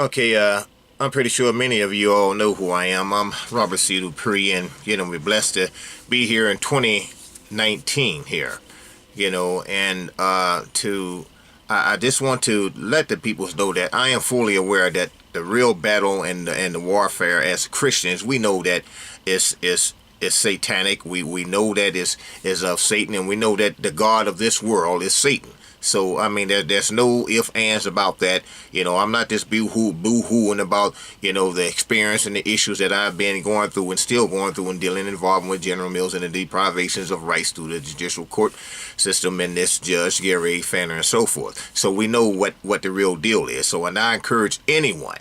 Okay, I'm pretty sure many of you all know who I am. I'm Robert C. Dupree, and we're blessed to be here in 2019 here. And I just want to let the people know that I am fully aware that the real battle and the warfare as Christians, we know that is satanic. We know that is of Satan, and we know that the God of this world is Satan. So, I mean, there's no ifs, ands about that. I'm not just boo-hooing about, the experience and the issues that I've been going through and still going through and dealing, involving with General Mills and the deprivations of rights through the judicial court system and this Judge Gary Fenner and so forth. So we know what the real deal is. So, and I encourage anyone,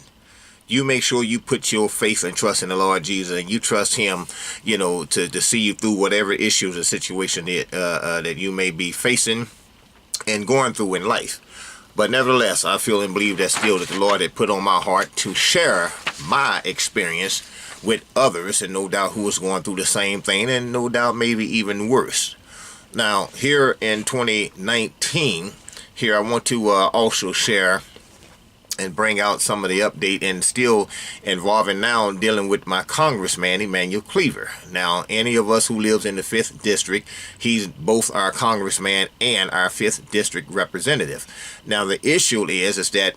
you make sure you put your faith and trust in the Lord Jesus, and you trust Him, to see you through whatever issues or situation that you may be facing and going through in life. But nevertheless, I feel and believe that still that the Lord had put on my heart to share my experience with others, and no doubt who was going through the same thing, and no doubt maybe even worse. Now, here in 2019, here I want to also share and bring out some of the update, and still involving now dealing with my Congressman Emanuel Cleaver. Now, any of us who lives in the 5th District, he's both our Congressman and our 5th District representative. Now, the issue is that,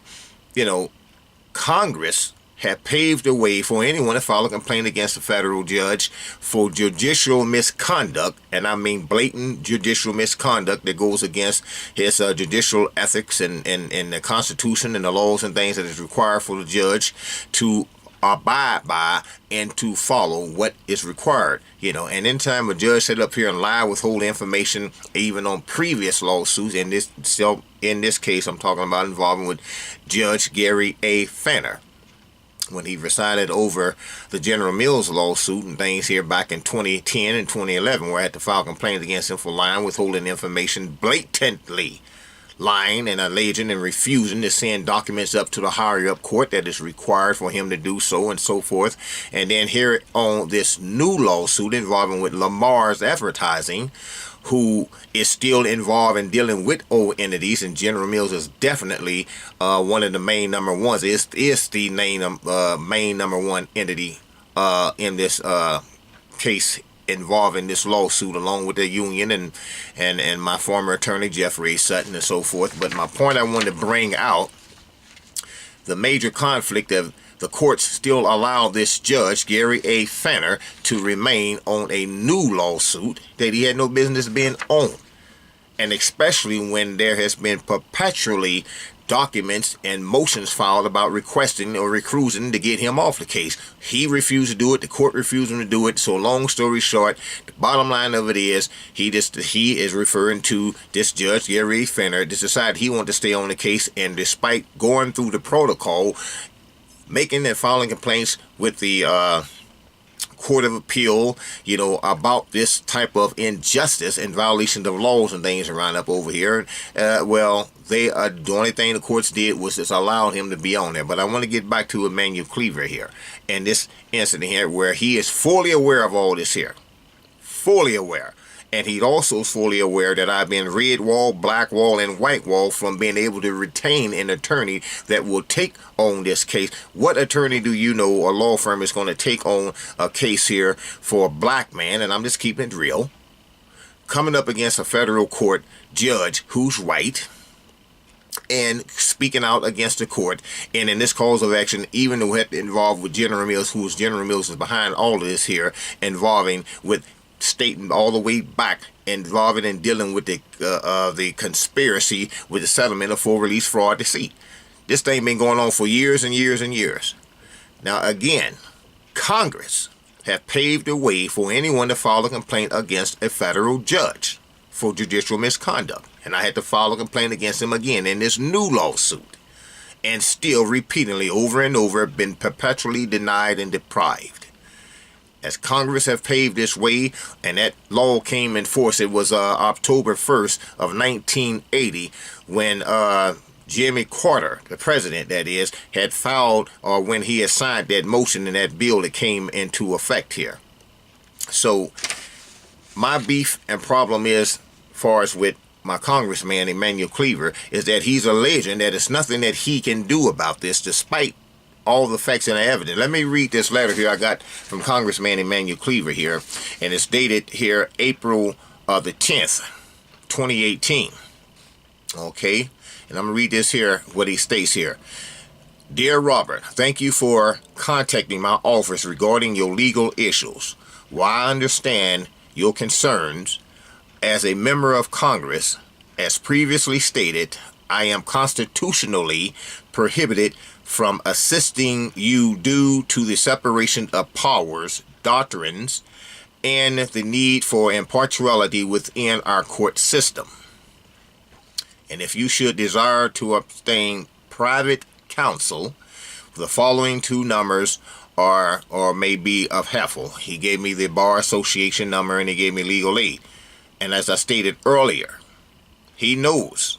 Congress had paved the way for anyone to file a complaint against a federal judge for judicial misconduct, and I mean blatant judicial misconduct that goes against his judicial ethics and the Constitution and the laws and things that is required for the judge to abide by and to follow what is required. And anytime a judge set up here and lie, withhold information, even on previous lawsuits, in this case I'm talking about involving with Judge Gary A. Fenner, when he presided over the General Mills lawsuit and things here back in 2010 and 2011, where I had to file complaints against him for lying, withholding information, blatantly lying and alleging and refusing to send documents up to the higher up court that is required for him to do so, and so forth. And then here on this new lawsuit involving with Lamar's Advertising, who is still involved in dealing with old entities, and General Mills is definitely one of the main number ones. Is the main number one entity in this case involving this lawsuit, along with the union and my former attorney Jeffrey Sutton and so forth. But my point I wanted to bring out, the major conflict of the courts still allow this judge, Gary A. Fenner, to remain on a new lawsuit that he had no business being on. And especially when there has been perpetually documents and motions filed about requesting or recusing to get him off the case. He refused to do it. The court refused him to do it. So long story short, the bottom line of it is he is referring to this judge, Gary A. Fenner, decided he wanted to stay on the case, and despite going through the protocol, making and filing complaints with the Court of Appeal, about this type of injustice and violation of laws and things around up over here. The only thing the courts did was just allow him to be on there. But I want to get back to Emmanuel Cleaver here and this incident here, where he is fully aware of all this here. Fully aware. And he also is fully aware that I've been red wall, black wall, and white wall from being able to retain an attorney that will take on this case. What attorney do you know a law firm is going to take on a case here for a black man, and I'm just keeping it real, coming up against a federal court judge who's white, and speaking out against the court, and in this cause of action, even though it involved with General Mills, General Mills is behind all of this here, involving with stating all the way back, involving and dealing with the conspiracy with the settlement of full release fraud deceit. This thing been going on for years and years and years. Now again, Congress have paved the way for anyone to file a complaint against a federal judge for judicial misconduct, and I had to file a complaint against him again in this new lawsuit, and still repeatedly over and over been perpetually denied and deprived. As Congress have paved this way, and that law came in force, it was October 1st of 1980, when Jimmy Carter, the president that is, had filed, or when he had signed that motion and that bill that came into effect here. So my beef and problem is, far as with my Congressman Emmanuel Cleaver, is that he's alleging that it's nothing that he can do about this, despite all the facts and the evidence. Let me read this letter here I got from Congressman Emanuel Cleaver here, and it's dated here April the 10th, 2018. Okay, and I'm going to read this here, what he states here. Dear Robert, thank you for contacting my office regarding your legal issues. While I understand your concerns, as a member of Congress, as previously stated, I am constitutionally prohibited from assisting you due to the separation of powers, doctrines, and the need for impartiality within our court system. And if you should desire to obtain private counsel, the following two numbers are or may be of helpful. He gave me the Bar Association number and he gave me legal aid. And as I stated earlier, he knows,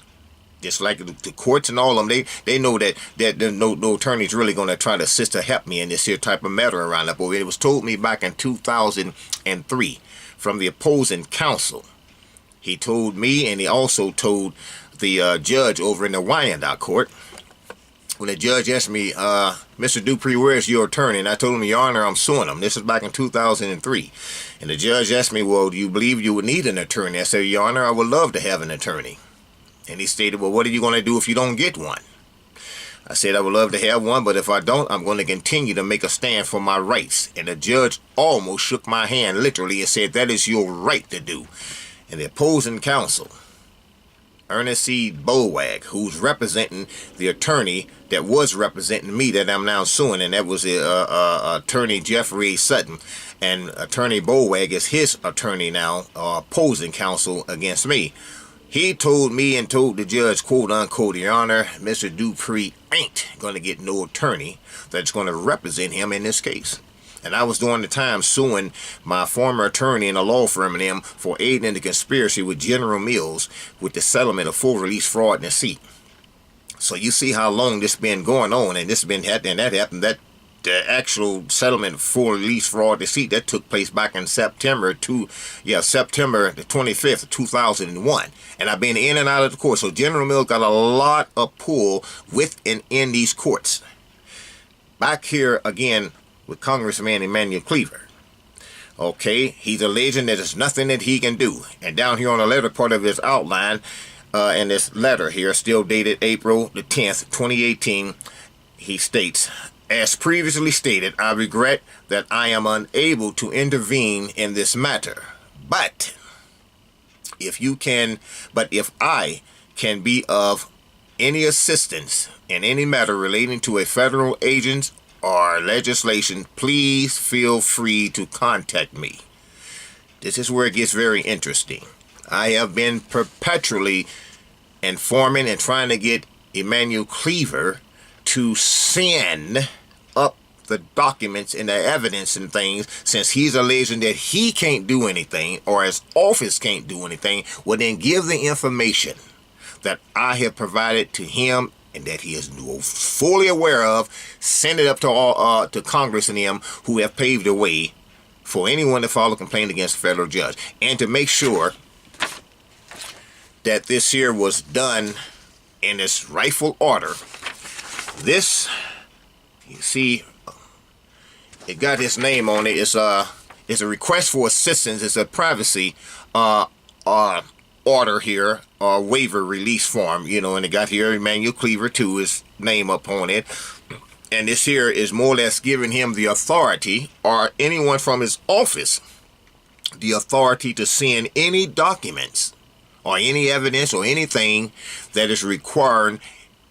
just like the courts and all of them, they know that no attorney's really going to try to assist or help me in this here type of matter around up over. It was told me back in 2003 from the opposing counsel. He told me, and he also told the judge over in the Wyandotte court, when the judge asked me, Mr. Dupree, where's your attorney? And I told him, Your Honor, I'm suing him. This is back in 2003. And the judge asked me, well, do you believe you would need an attorney? I said, Your Honor, I would love to have an attorney. And he stated, well, what are you going to do if you don't get one? I said, I would love to have one, but if I don't, I'm going to continue to make a stand for my rights. And the judge almost shook my hand literally and said, that is your right to do. And the opposing counsel, Ernest C. Bowag, who's representing the attorney that was representing me that I'm now suing, and that was the attorney Jeffrey Sutton, and attorney Bowag is his attorney now, opposing counsel against me. He told me and told the judge, quote unquote, Your Honor, Mr. Dupree ain't going to get no attorney that's going to represent him in this case. And I was during the time suing my former attorney in a law firm and them for aiding in the conspiracy with General Mills with the settlement of full release fraud and deceit. So you see how long this been going on, and this been happening, that happened, that the actual settlement of full release fraud deceit that took place back in September the 25th of 2001. And I've been in and out of the court. So General Mills got a lot of pull with and in these courts. Back here again with Congressman Emanuel Cleaver. Okay, he's alleging that there's nothing that he can do. And down here on the letter part of his outline, in this letter here, still dated April the 10th, 2018, he states, as previously stated, I regret that I am unable to intervene in this matter. But if I can be of any assistance in any matter relating to a federal agent or legislation, please feel free to contact me. This is where it gets very interesting. I have been perpetually informing and trying to get Emmanuel Cleaver to send up the documents and the evidence and things, since he's alleging that he can't do anything or his office can't do anything. Well, then give the information that I have provided to him and that he is fully aware of, send it up to all to Congress and them who have paved the way for anyone to file a complaint against a federal judge, and to make sure that this here was done in its rightful order. This, you see, it got his name on it. It's a request for assistance. It's a privacy order here, waiver release form, and it got here Emmanuel Cleaver II, his name up on it. And this here is more or less giving him the authority, or anyone from his office, the authority to send any documents or any evidence or anything that is required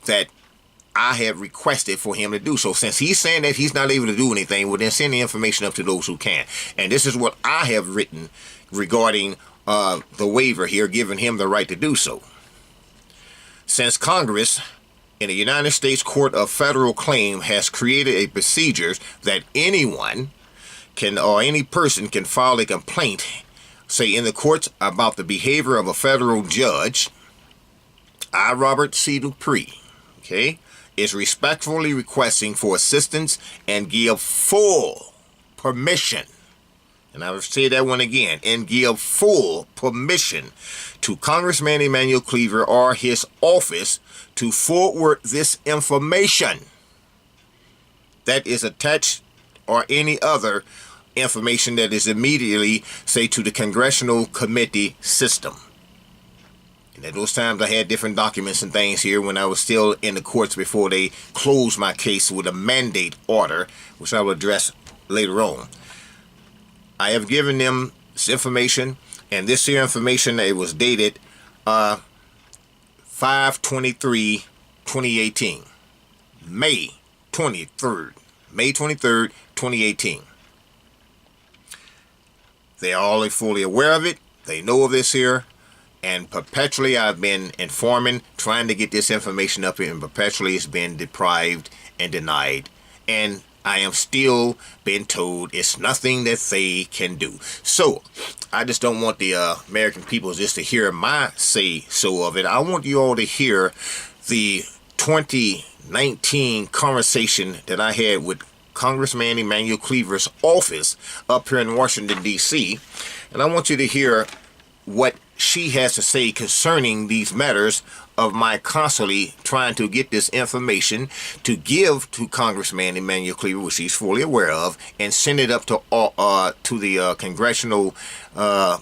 that I have requested for him to do. So since he's saying that he's not able to do anything, well, then send the information up to those who can. And this is what I have written regarding the waiver here, giving him the right to do so. Since Congress in the United States Court of Federal Claim has created a procedure that anyone can, or any person can, file a complaint, say in the courts, about the behavior of a federal judge, I, Robert C. Dupree, is respectfully requesting for assistance and give full permission, and I will say that one again, and give full permission to Congressman Emanuel Cleaver or his office to forward this information that is attached or any other information that is immediately, say, to the congressional committee system. And at those times I had different documents and things here when I was still in the courts before they closed my case with a mandate order, which I will address later on. I have given them this information, and this here information, it was dated 5/23/2018. May 23rd, 2018. They are all fully aware of it. They know of this here. And perpetually I've been informing, trying to get this information up here, and perpetually it's been deprived and denied. And I am still being told it's nothing that they can do. So I just don't want the American people just to hear my say so of it. I want you all to hear the 2019 conversation that I had with Congressman Emanuel Cleaver's office up here in Washington, D.C. And I want you to hear what she has to say concerning these matters of my constantly trying to get this information to give to Congressman Emanuel Cleaver, which he's fully aware of, and send it up to the congressional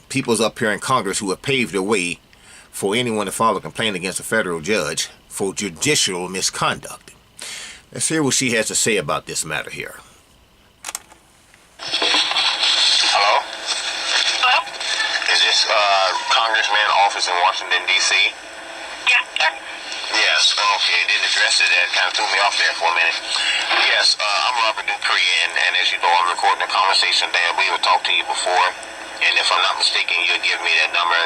peoples up here in Congress who have paved the way for anyone to file a complaint against a federal judge for judicial misconduct. Let's hear what she has to say about this matter here. Hello? Hello? Is this Congressman office in Washington, D.C.? Yes, sir. Yes, okay, didn't address it. That kind of threw me off there for a minute. Yes, I'm Robert Dupree, and as you know, I'm recording a conversation that we have talked to you before, and if I'm not mistaken, you'll give me that number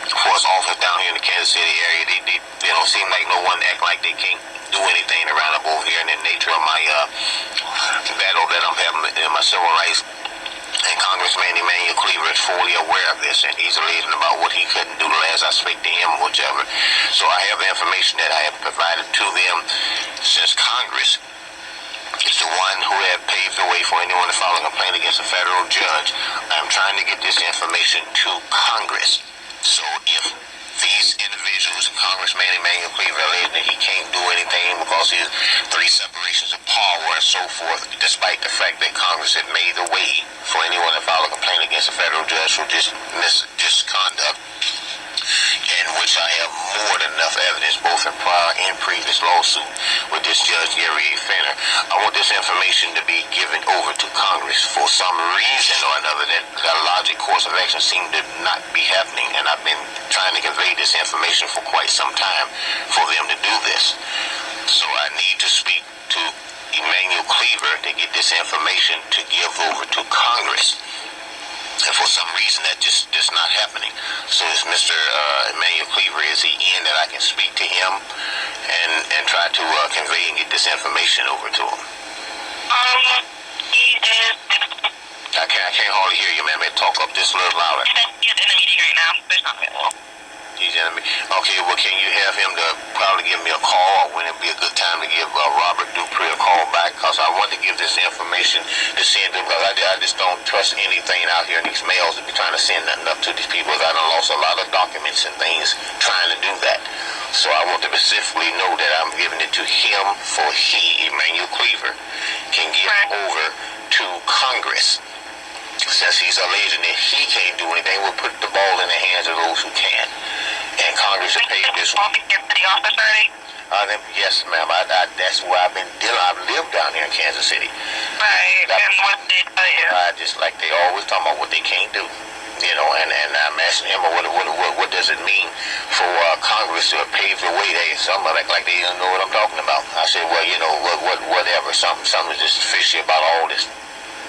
for his office down here in the Kansas City area. They seem like no one act like they can't do anything around up over here in the nature of my battle that I'm having in my civil rights. And Congressman Emanuel Cleaver is fully aware of this, and he's alleging about what he couldn't do the last I speak to him, whichever. So I have the information that I have provided to them since Congress is the one who have paved the way for anyone to file a complaint against a federal judge. I'm trying to get this information to Congress. So if these individuals, Congressman Emanuel Cleaver, alleged that he can't do anything because he has 3 separations of power and so forth, despite the fact that Congress had made the way for anyone to file a complaint against a federal judge for misconduct, in which I have more than enough evidence, both in prior and previous lawsuit with this Judge Gary A. Fenner. I want this information to be given over to Congress. For some reason or another, that a logic course of action seemed to not be happening, and I've been trying to convey this information for quite some time for them to do this. So I need to speak to Emmanuel Cleaver to get this information to give over to Congress. And for some reason that just not happening. So is Mr. Emmanuel Cleaver, is he in that I can speak to him and try to convey and get this information over to him? He is... I can't hardly hear you, ma'am. Talk up just a little louder. He's in a meeting right now. There's not available. He's in a meeting. Okay, well, can you have him to probably give me a call, or when it be a good time to give Robert Dupree a call back? Because I want to give this information to send to him, because I just don't trust anything out here in these mails to be trying to send nothing up to these people. I done lost a lot of documents and things trying to do that. So I want to specifically know that I'm giving it to him for he, Emmanuel Cleaver, can give over to Congress. Since he's alleging that he can't do anything, we'll put the ball in the hands of those who can. And Congress has paid this. Yes, ma'am. That's where I've been dealing. I've lived down here in Kansas City. Right. And what did they tell you? Just like they always talk about what they can't do. And I'm asking him, what does it mean for Congress to have paved the way? Some like they don't know what I'm talking about. I said, well, whatever. Something's just fishy about all this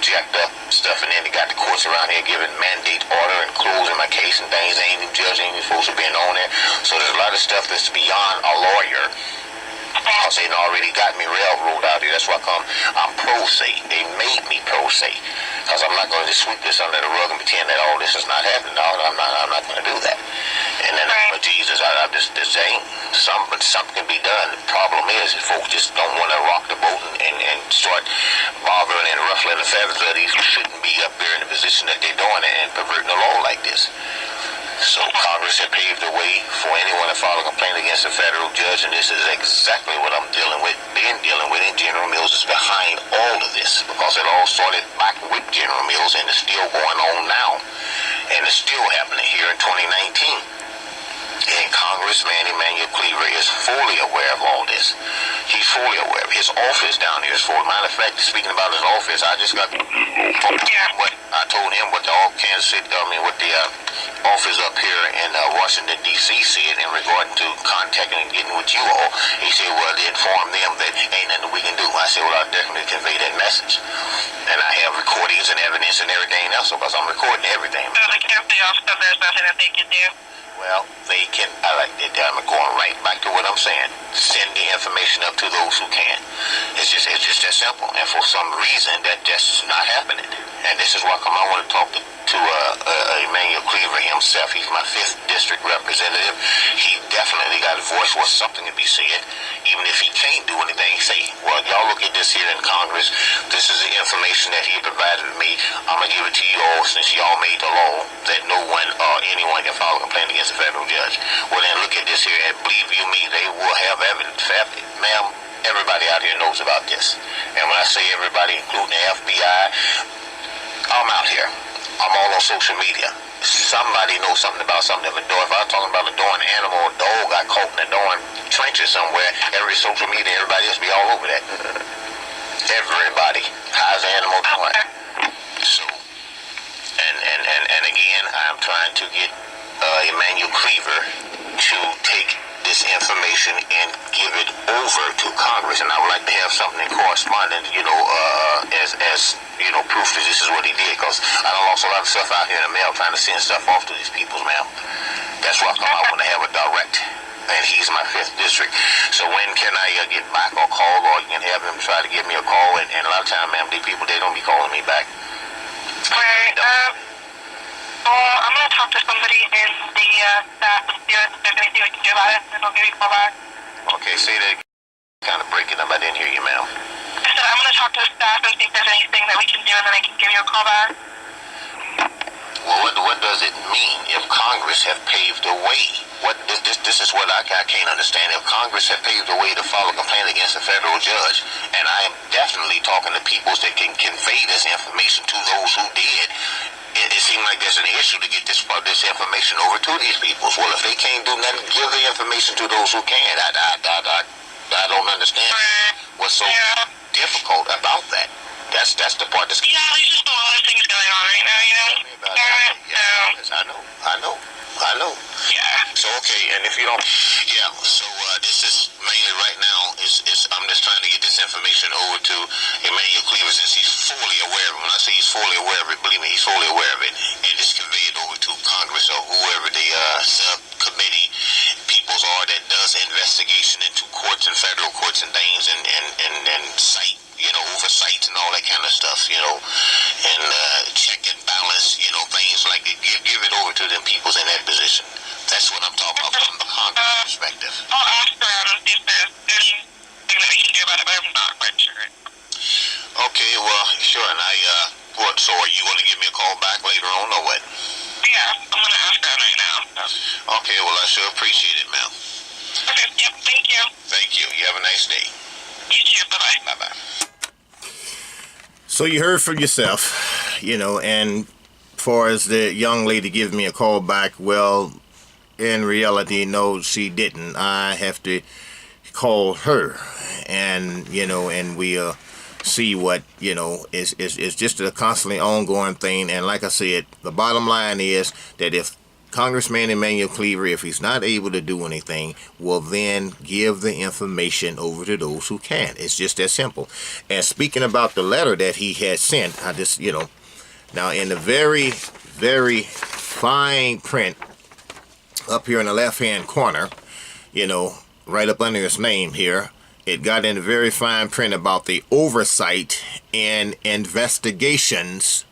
jacked up stuff, and then they got the courts around here giving mandate order and closing my case and things. Ain't even judge, ain't even supposed to be on there. So there's a lot of stuff that's beyond a lawyer. Because they already got me railroad out here. That's why I'm pro se. They made me pro se. Because I'm not going to just sweep this under the rug and pretend that all this is not happening. No, I'm not going to do that. And then, but Jesus, this ain't something can be done. The problem is that folks just don't want to rock the boat and start bothering and ruffling the feathers of these who shouldn't be up there in the position that they're doing and perverting the law like this. So Congress had paved the way for anyone to file a complaint against a federal judge, and this is exactly what I'm been dealing with in general military Mills is behind all of this, because it all started back with General Mills, and it's still going on now, and it's still happening here in 2019. And Congressman Emanuel Cleaver is fully aware of all this. He's fully aware of his office down here is full. Matter of fact, speaking about his office, I just got what I told him what the what the office up here in Washington D.C. said in regard to contacting and getting with you all. He said, well, they informed them that ain't nothing we can do. I said, well, I'll definitely convey that message. And I have recordings and evidence and everything else, because I'm recording everything. So the county officer, there's nothing that they can do. Well, they can, I like that. I'm going right back to what I'm saying. Send the information up to those who can. It's just that simple. And for some reason, that just is not happening. And this is why I want to talk to Emmanuel Cleaver himself. He's my 5th district representative. He definitely got a voice where something to be said. Even if he can't do anything, say, well, y'all look at this here in Congress. This is the information that he provided me. I'm going to give it to you all, since y'all made the law that no one or anyone can file a complaint against a federal judge. Well, then look at this here, and believe you me, they will have evidence. Ma'am, everybody out here knows about this. And when I say everybody, including the FBI, I'm out here. I'm all on social media. Somebody knows something about something. If I was talking about a darn animal, a dog got caught in a darn trenches somewhere, every social media, everybody else be all over that. Everybody. How's the animal doing? So, and again, I'm trying to get Emmanuel Cleaver to take this information and give it over to Congress, and I would like to have something in correspondence, as proof that this is what he did, because I done lost a lot of stuff out here in the mail trying to send stuff off to these peoples, ma'am. That's why I want to have a direct, and he's my 5th district. So when can I get back or call, or you can have him try to give me a call, and a lot of time, ma'am, these people, they don't be calling me back. Alright, I'm going to talk to somebody in the staff and see if there's anything we can do about it, and then I'll give you a call back. Okay, say that. Kind of breaking up. I didn't hear you, ma'am. I said I'm going to talk to the staff and see if there's anything that we can do, and then I can give you a call back. Well, what does it mean if Congress have paved the way? This is what I can't understand. If Congress have paved the way to file a complaint against a federal judge, and I am definitely talking to peoples that can convey this information to those who did, it seems like there's an issue to get this information over to these peoples. Well, if they can't do nothing, give the information to those who can. I don't understand what's so difficult about that. That's the part that's... Yeah, there's just a lot of things going on right now, I know. Yeah. So, okay, and if you don't... Yeah, so this is mainly right now, I'm just trying to get this information over to Emmanuel Cleaver, since he's fully aware of it. When I say he's fully aware of it, believe me, he's fully aware of it. And just convey it over to Congress or whoever the subcommittee peoples are that does investigation into courts and federal courts and things, and cite, oversights and all that kind of stuff, and check and balance, things like that. Give it over to them peoples in that position. That's what I'm talking about from the Congress perspective. I'll ask around and see if there's anything that we can do about it, but I'm not quite sure. Okay, well, sure, and so are you going to give me a call back later on, or what? Yeah, I'm going to ask around right now. Okay, well, I sure appreciate it, ma'am. Okay, yep, thank you. Thank you. You have a nice day. You too, bye-bye. Bye-bye. So you heard from yourself, and far as the young lady giving me a call back, well, in reality, no, she didn't. I have to call her, and and we see what is just a constantly ongoing thing. And like I said, the bottom line is that if Congressman Emmanuel Cleaver, if he's not able to do anything, will then give the information over to those who can. It's just that simple. And speaking about the letter that he had sent, I just now in the very, very fine print up here in the left-hand corner, right up under his name here, it got in the very fine print about the oversight and investigations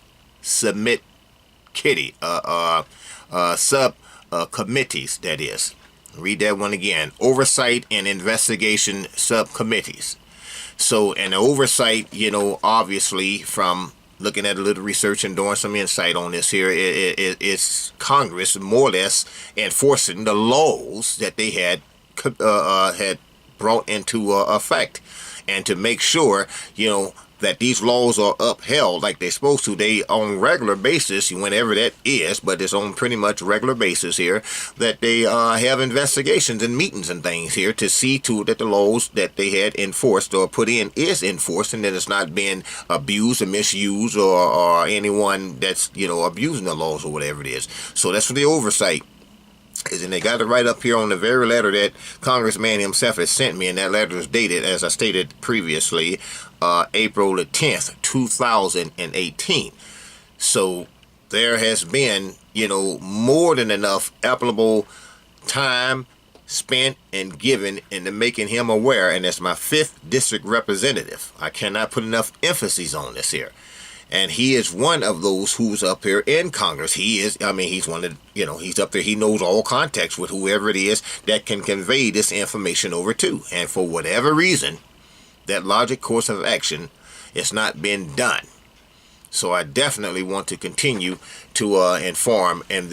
committees, that is. Read that one again. Oversight and investigation subcommittees. So, and the oversight, obviously from looking at a little research and doing some insight on this here, it's Congress more or less enforcing the laws that they had brought into effect. and to make sure, that these laws are upheld like they're supposed to. They on regular basis, whenever that is, but it's on pretty much regular basis here, that they have investigations and meetings and things here to see to that the laws that they had enforced or put in is enforced, and that it's not being abused or misused or anyone that's abusing the laws or whatever it is. So that's for the oversight. And they got it right up here on the very letter that Congressman himself has sent me, and that letter is dated, as I stated previously, April the 10th, 2018. So there has been, more than enough applicable time spent and given into making him aware, and that's my 5th district representative. I cannot put enough emphasis on this here. And he is one of those who's up here in Congress. He is, he's one of, he's up there. He knows all context with whoever it is that can convey this information over to. And for whatever reason, that logic course of action has not been done. So I definitely want to continue to inform and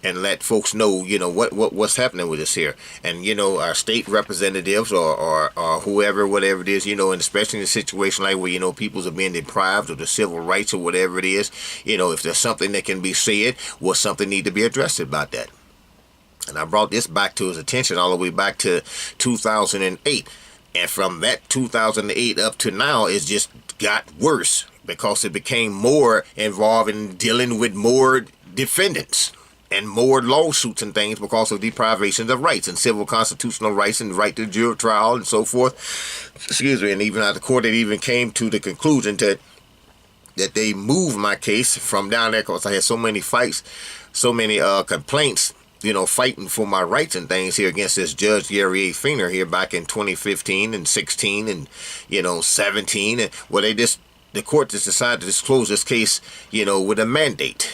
let folks know, what's happening with this here. And, our state representatives or whoever, whatever it is, and especially in a situation like where, peoples are being deprived of the civil rights or whatever it is, if there's something that can be said, something need to be addressed about that. And I brought this back to his attention all the way back to 2008. And from that 2008 up to now, it's just got worse, because it became more involved in dealing with more defendants and more lawsuits and things because of deprivations of rights and civil constitutional rights and right to jury trial and so forth. Excuse me. And even at the court, it even came to the conclusion that they moved my case from down there because I had so many fights, so many complaints, fighting for my rights and things here against this Judge Gary A. Fenner here back in 2015 and 16 and, 17. And the court just decided to just close this case, with a mandate,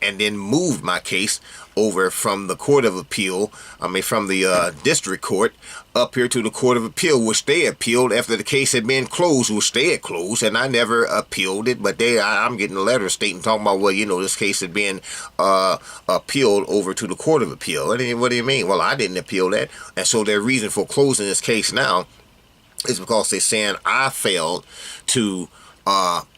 and then moved my case over from the Court of Appeal, from the District Court up here to the Court of Appeal, which they appealed after the case had been closed, which they had closed, and I never appealed it, but I'm getting a letter stating, talking about, well, this case had been appealed over to the Court of Appeal. What do you mean? Well, I didn't appeal that, and so their reason for closing this case now is because they're saying I failed to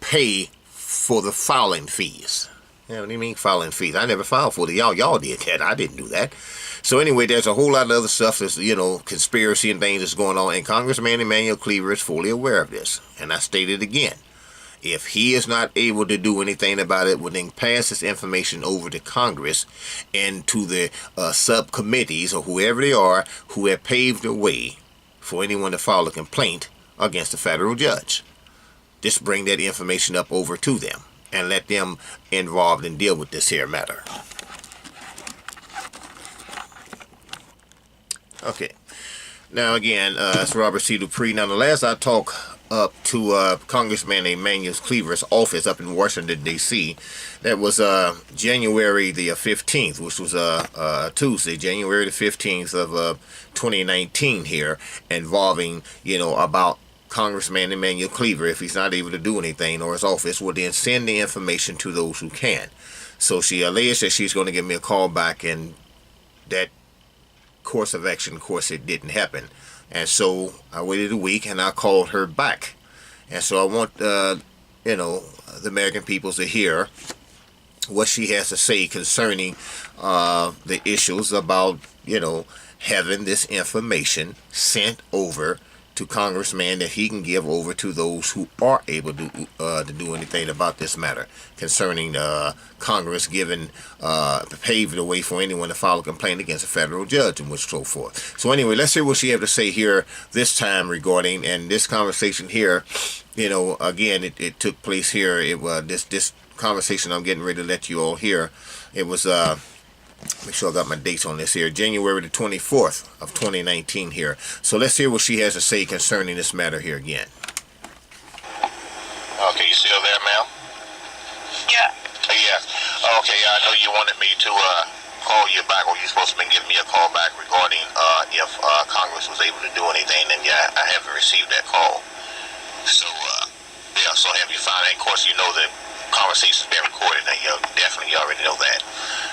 pay for the filing fees. What do you mean filing fees? I never filed for it. Y'all did that. I didn't do that. So anyway, there's a whole lot of other stuff that's, conspiracy and things that's going on. And Congressman Emanuel Cleaver is fully aware of this. And I state it again. If he is not able to do anything about it, well, then pass this information over to Congress and to the subcommittees or whoever they are who have paved the way for anyone to file a complaint against a federal judge. Just bring that information up over to them and let them involved and deal with this here matter. Okay. Now again, it's Robert C. Dupree. Now the last I talked up to Congressman Emmanuel Cleaver's office up in Washington, D.C., that was January the 15th, which was Tuesday, January the 15th of 2019 here, involving, about Congressman Emanuel Cleaver, if he's not able to do anything, or his office, will then send the information to those who can. So she alleged that she's going to give me a call back, and that course of action, of course, it didn't happen. And so I waited a week, and I called her back. And so I want, the American people to hear what she has to say concerning the issues about, having this information sent over to Congressman that he can give over to those who are able to do anything about this matter concerning Congress giving paving the way for anyone to file a complaint against a federal judge and which so forth. So anyway, let's hear what she has to say here this time regarding, and this conversation here, again, it took place here. It was this conversation I'm getting ready to let you all hear. It was make sure I got my dates on this here. January the 24th of 2019 here. So let's hear what she has to say concerning this matter here again. Okay, you still there, ma'am? Yeah. Yes. Okay, I know you wanted me to call you back, or you're supposed to be giving me a call back regarding if Congress was able to do anything, and yeah, I haven't received that call. So, so have you found that? Of course, you know that conversation's been recorded, and you definitely already know that.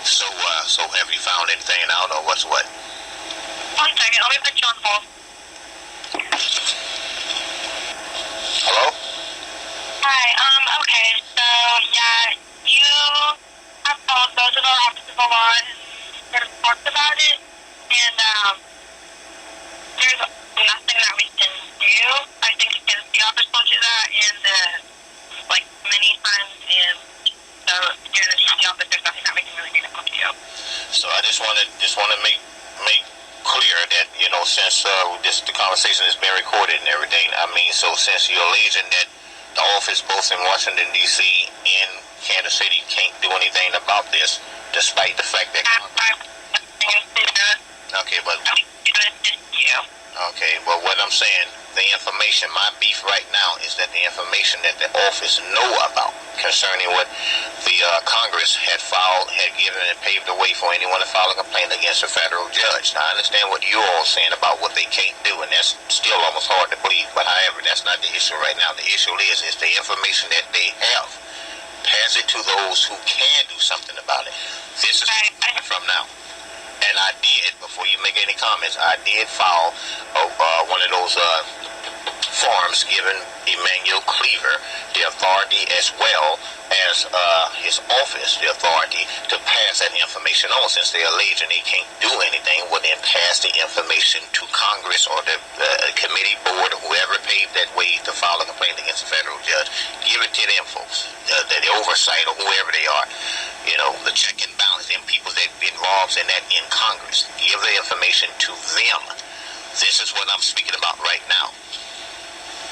So have you found anything out, or what's what? 1 second, let me put you on hold. the law has talked about it, and there's nothing that we can do. I think because the office told you that, and like many times, and so during the DC office, there's nothing that we can really do to help you. So I just want to make clear that, since the conversation has been recorded and everything, so since you're alleging that the office both in Washington D.C. and Kansas City can't do anything about this, despite the fact that okay, well, what I'm saying, the information, my beef right now is that the information that the office know about concerning what the Congress had given and paved the way for anyone to file a complaint against a federal judge. Now, I understand what you're all saying about what they can't do, and that's still almost hard to believe, but however, that's not the issue right now. The issue is the information that they have. Pass it to those who can do something about it. This is from now. And I did, before you make any comments, I did file one of those forms giving Emmanuel Cleaver the authority, as well as his office the authority to pass that information on. Since they're alleging they can't do anything, well then pass the information to Congress or the committee board or whoever paved that way to file a complaint against a federal judge. Give it to them folks, the oversight or whoever they are. The check and balance, them people that be involved in that in Congress. Give the information to them. This is what I'm speaking about right now.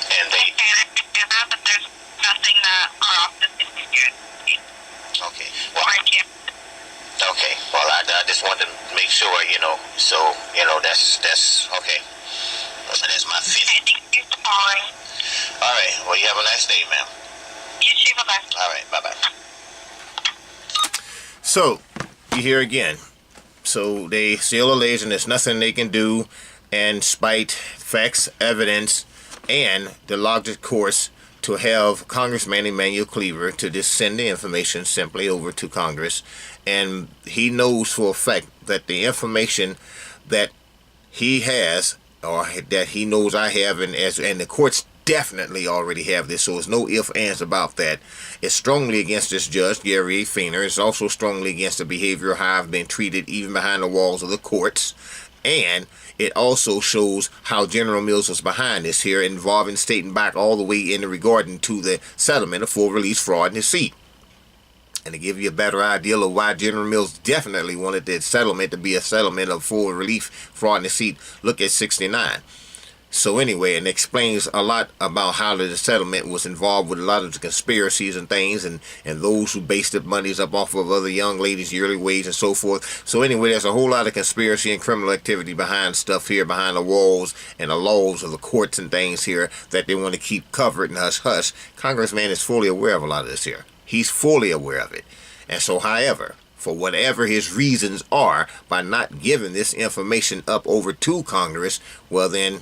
And they... but there's nothing that our office can do. Okay. Well, okay. Well, I just wanted to make sure, so, that's okay. That's my feeling. Thank you for calling. All right. Well, you have a nice day, ma'am. You too. Bye-bye. All right. Bye-bye. So, you hear again. So, they still alleging there's nothing they can do, and spite facts, evidence, and the logic course to have Congressman Emanuel Cleaver to just send the information simply over to Congress. And he knows for a fact that the information that he has, or that he knows I have, and the courts definitely already have this, so there's no ifs, ands about that. It's strongly against this judge, Gary A. Fenner. It's also strongly against the behavior of how I've been treated even behind the walls of the courts. And it also shows how General Mills was behind this here, involving stating back all the way in regarding to the settlement of full release fraud and deceit. And to give you a better idea of why General Mills definitely wanted that settlement to be a settlement of full relief fraud and deceit, look at 69. So anyway, it explains a lot about how the settlement was involved with a lot of the conspiracies and things, and those who based the monies up off of other young ladies' yearly wage and so forth. So anyway, there's a whole lot of conspiracy and criminal activity behind stuff here, behind the walls and the laws of the courts and things here that they want to keep covered and hush-hush. Congressman is fully aware of a lot of this here. He's fully aware of it. And so, however, for whatever his reasons are, by not giving this information up over to Congress, well then,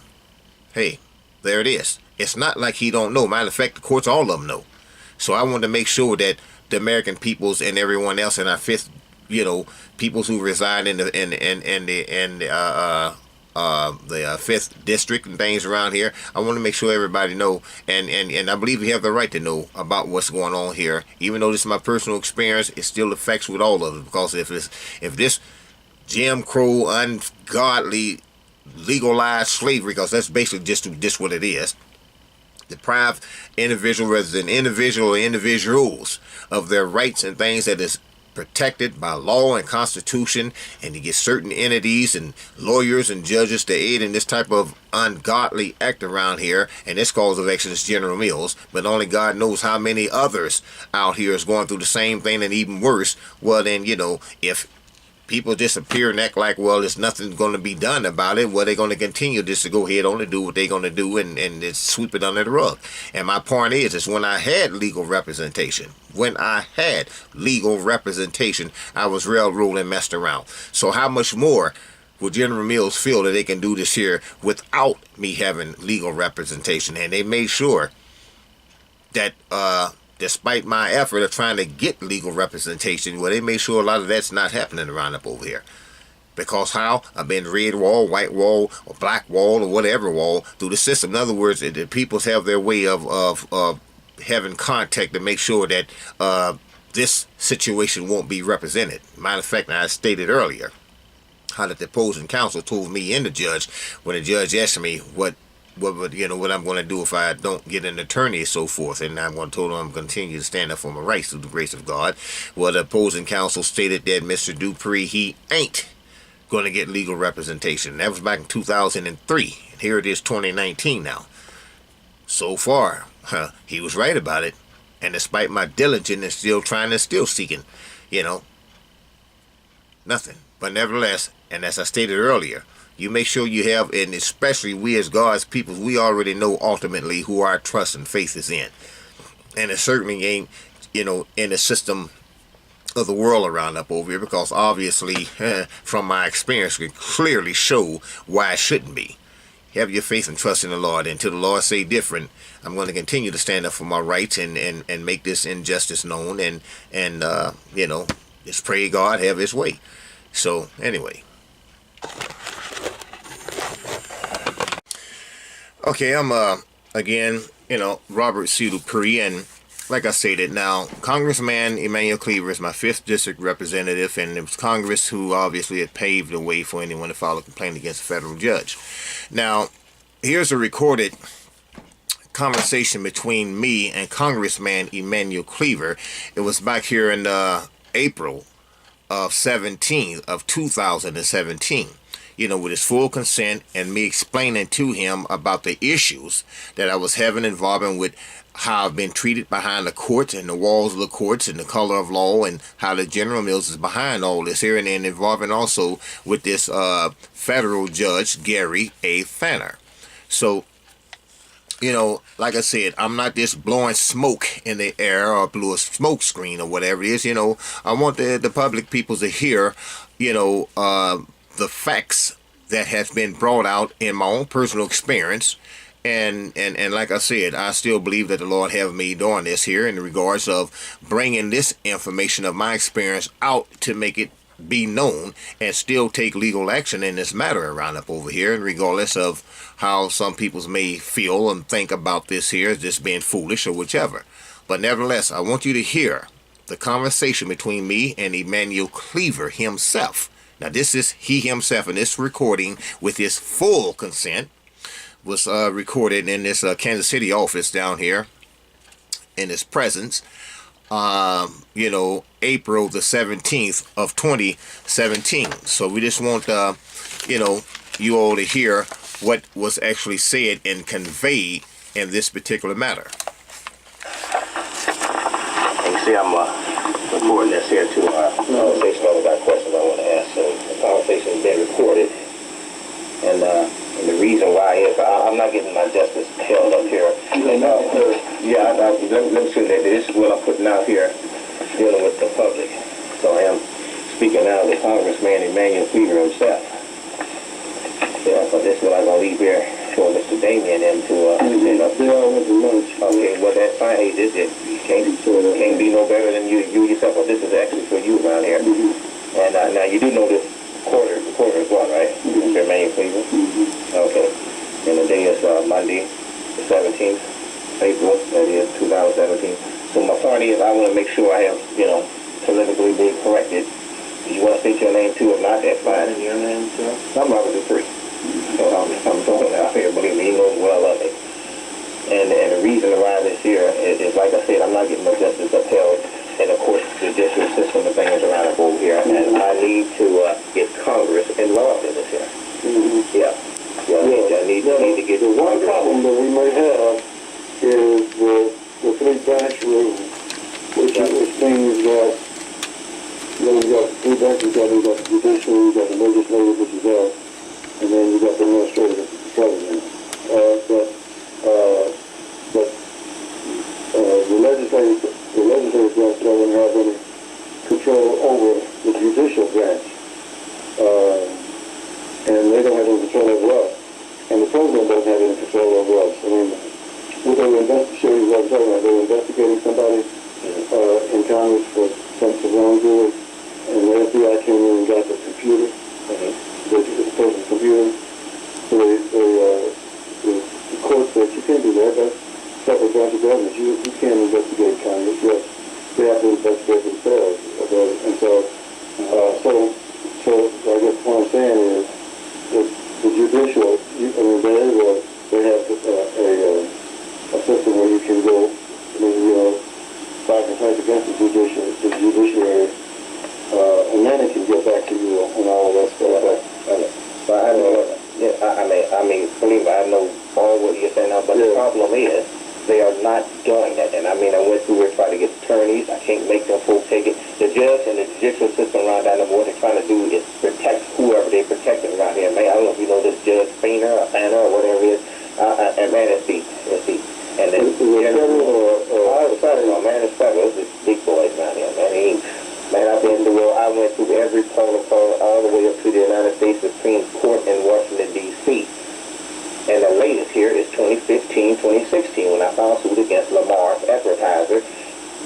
hey, there it is. It's not like he don't know. Matter of fact, the courts, all of them know. So I want to make sure that the American peoples and everyone else in our fifth, peoples who reside in the fifth district and things around here, I want to make sure everybody know, and I believe we have the right to know about what's going on here. Even though this is my personal experience, it still affects with all of them, because if this Jim Crow, ungodly, legalized slavery, because that's basically just what it is, deprive individual, rather than individual or individuals, of their rights and things that is protected by law and constitution, and to get certain entities and lawyers and judges to aid in this type of ungodly act around here. And this cause of action is General Mills, but only God knows how many others out here is going through the same thing and even worse. Well then, if people disappear and act like, well, there's nothing going to be done about it, well, they're going to continue just to go ahead on and do what they're going to do and just sweep it under the rug. And my point is when I had legal representation, I was railroaded and messed around. So how much more will General Mills feel that they can do this here without me having legal representation? And they made sure that, despite my effort of trying to get legal representation, well, they made sure a lot of that's not happening around up over here. Because how? I've been red wall, white wall, or black wall, or whatever wall through the system. In other words, the peoples have their way of having contact to make sure that this situation won't be represented. Matter of fact, I stated earlier how that the opposing counsel told me and the judge, when the judge asked me what I'm going to do if I don't get an attorney and so forth, and I'm going to tell them I'm going to continue to stand up for my rights through the grace of God. Well, the opposing counsel stated that Mr. Dupree, he ain't going to get legal representation. That was back in 2003. And here it is 2019 now. So far, he was right about it. And despite my diligence and still seeking, nothing. But nevertheless, and as I stated earlier, you make sure you have, and especially we as God's people, we already know ultimately who our trust and faith is in. And it certainly ain't, in the system of the world around up over here, because obviously, from my experience, can clearly show why it shouldn't be. Have your faith and trust in the Lord. Until the Lord say different, I'm going to continue to stand up for my rights and make this injustice known, and just pray God have his way. So anyway. Okay, I'm again, Robert C. Dupree, and like I stated, now Congressman Emanuel Cleaver is my 5th district representative, and it was Congress who obviously had paved the way for anyone to file a complaint against a federal judge. Now, here's a recorded conversation between me and Congressman Emanuel Cleaver. It was back here in April of 2017. With his full consent and me explaining to him about the issues that I was having involving with how I've been treated behind the courts and the walls of the courts and the color of law, and how the General Mills is behind all this here, and then involving also with this federal judge, Gary A. Fenner. So, like I said, I'm not just blowing smoke in the air or blew a smoke screen or whatever it is. I want the public people to hear, the facts that has been brought out in my own personal experience, and like I said, I still believe that the Lord have me doing this here in regards of bringing this information of my experience out to make it be known and still take legal action in this matter around up over here, and regardless of how some people may feel and think about this here as just being foolish or whichever. But nevertheless, I want you to hear the conversation between me and Emmanuel Cleaver himself. Now, this is he himself, and this recording, with his full consent, was recorded in this Kansas City office down here in his presence, April the 17th of 2017. So we just want, you all to hear what was actually said and conveyed in this particular matter. And you see, I'm recording this here to conversation. I got questions I want to ask. So the conversation has been recorded, and the reason why is I'm not getting my justice held up here. And, let me say that this is what I'm putting out here, dealing with the public. So I am speaking now to Congressman Emanuel Cleaver himself. Yeah, so this is what I'm going to leave here for Mr. Damien and to set up. Okay, well, that's fine. Hey, this can't be no better than you yourself. Well, this is actually for you around here. And now you do know this recorder as well, right? Mr. Emmanuel Cleaver? Okay. And the day is Monday, the 17th, April, that is 2017. So my point is, I want to make sure I have, politically being corrected. You want to state your name too? If not, that's fine. And your name, sir? I'm Robert Dupree. So I'm throwing it out here. Believe me, he knows well of it. And the reason why this here is, like I said, I'm not getting my justice upheld in the court judicial system and things around up over here. And I need to get Congress involved in this here. Yeah. I need to get the one problem that we may have is the three-branch rule, which means that you got three branches. You got the judiciary, you got the legislative, which is us, and then you got the administrative, which is the president. But the legislative branch doesn't have any control over the judicial branch, and they don't have any control over us. And the president doesn't have any control over us. I mean, what they were investigating, they were investigating somebody in Congress for some wrongdoing, and the FBI came in and got the computer, the person's computer. So the court said, you can't do that. That's separate branch of government. You can't investigate Congress. Yes, they have to investigate themselves. And so I guess what I'm saying is that the judicial, they have a system where you can go, fight and fight against the judiciary, and then it can get back to you on all of that stuff. But I know, I mean, believe me, I know all what you're saying now, but the problem is, they are not doing that. And I mean, I went through here trying to get attorneys. I can't make them folks take it. The judge and the judicial system around down the board, they're trying to do is protect whoever they're protecting around here. Man, I don't know if you know this Judge Fenner or whatever it is. And man, it's deep. And then, man, it's federal. It's big boys around here, man. I went through every protocol all the way up to the United States Supreme Court in Washington, D.C. And the latest here is 2015, 2016, when I filed suit against Lamar's advertiser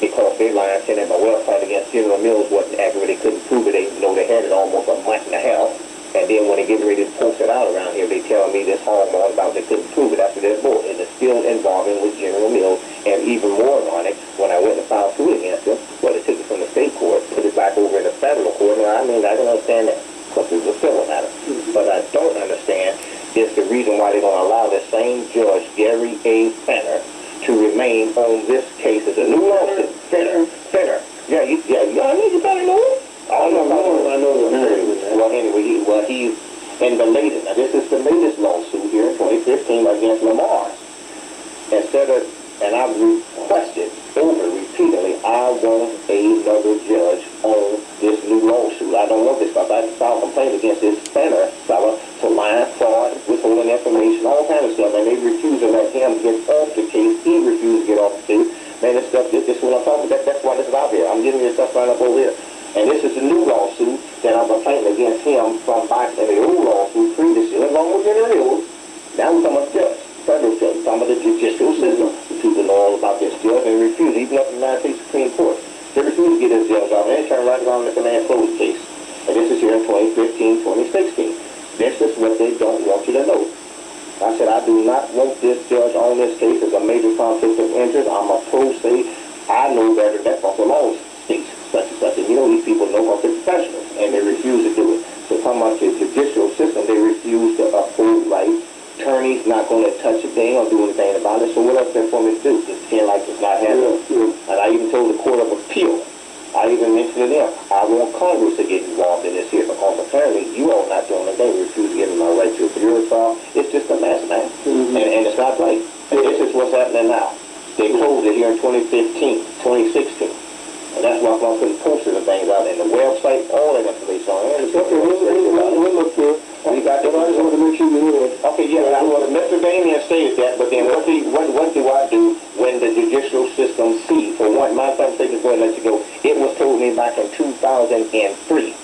because they lied saying that my website against General Mills wasn't accurate. They couldn't prove it. They had it almost a month and a half. And then when they get ready to post it out around here, they tell me this hormone about they couldn't prove it after their vote. And it's still involving with General Mills. And even more ironic, when I went to file suit against them, well, they took it from the state court, put it back over in the federal court. And I mean, I don't understand that because it's a civil matter. But I don't understand is the reason why they're going to allow the same judge, Gary A. Fenner, to remain on this case as a new lawsuit. Fenner. Yeah, I know you better know it. I know the name. Well, anyway, he's in the latest. Now, this is the latest lawsuit here in 2015 against Lamar. And I've requested repeatedly, I want another judge on this new lawsuit. I don't want this stuff. I filed a complaint against this Fenner fella for lying, fraud, withholding information, all kind of stuff, and they refuse to let him get off the case. He refused to get off the case. Man, this stuff, this is what I'm talking about. That's why this is out here. I'm giving you stuff right up over here. And this is a new lawsuit that I'm complaining against him from back in the old lawsuit previously, along with General Mills. Now we're talking about judge, federal judge, talking about the judicial system. People know all about this judge and refuse, even up in the United States Supreme Court. They refuse to get this judge off, and they turn right around and command closed case. And this is here in 2015, 2016. This is what they don't want you to know. I said, I do not want this judge on this case as a major conflict of interest. I'm a pro se. I know better than that from all states, such and such. And these people know about the professionals, and they refuse to do it. So talking about the judicial system, they refuse to uphold rights. Attorney's not going to touch a thing or do anything about it. So what else is there for me to do? Just pretend like it's not happening. And I even told the Court of Appeal, I even mentioned to them, I want Congress to get involved in this here because apparently you all not doing anything. You refuse to give me my right to a jury trial. It's just a mess, man. And it's not right. And this is what's happening now. They closed it here in 2015, 2016. And that's why I'm putting posters and things out in the website, all that information on it. We got the okay, yeah, well, Mr. Damien stated that, but then what do I do when the judicial system sees? For one, my thing is going to let you go. It was told me back in 2003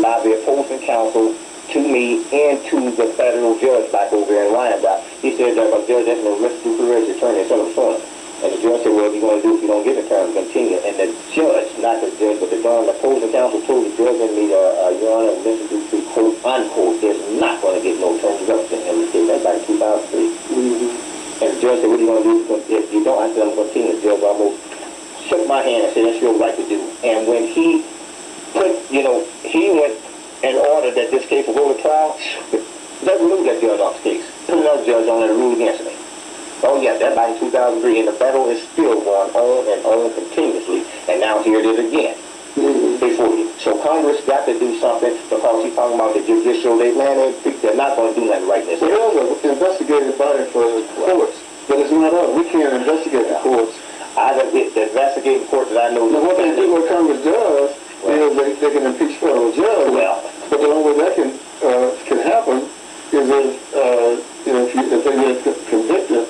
by the opposing counsel to me and to the federal judge back over in Wyandotte. He said that a judge that's going to risk Dupree attorney and so on. And the judge said, well, what are you going to do if you don't get the term continue? And the judge, not the judge, but the opposing counsel told the judge and me, Your Honor, Mr. Dupree, quote, unquote, is not going to get no terms up to him. He said that back in 2003. And the judge said, what are you going to do if you don't? I said, I'm going to continue. The judge almost shook my hand and said, that's your right to do. And when he put, he went and ordered that this case will go to trial, let's remove that judge off the case. Put another judge on and rule against me. Oh, yeah, that back in 2003, and the battle is still going on and on continuously, and now here it is again before you. So Congress got to do something because he's talking about the judicial. They're not going to do nothing right this. Well, there's an investigative body for the courts, but it's not us. We can't investigate the courts. The investigating court that I know. Now, what Congress does is they can impeach federal judge. Well, but the only way that can happen is if they get convicted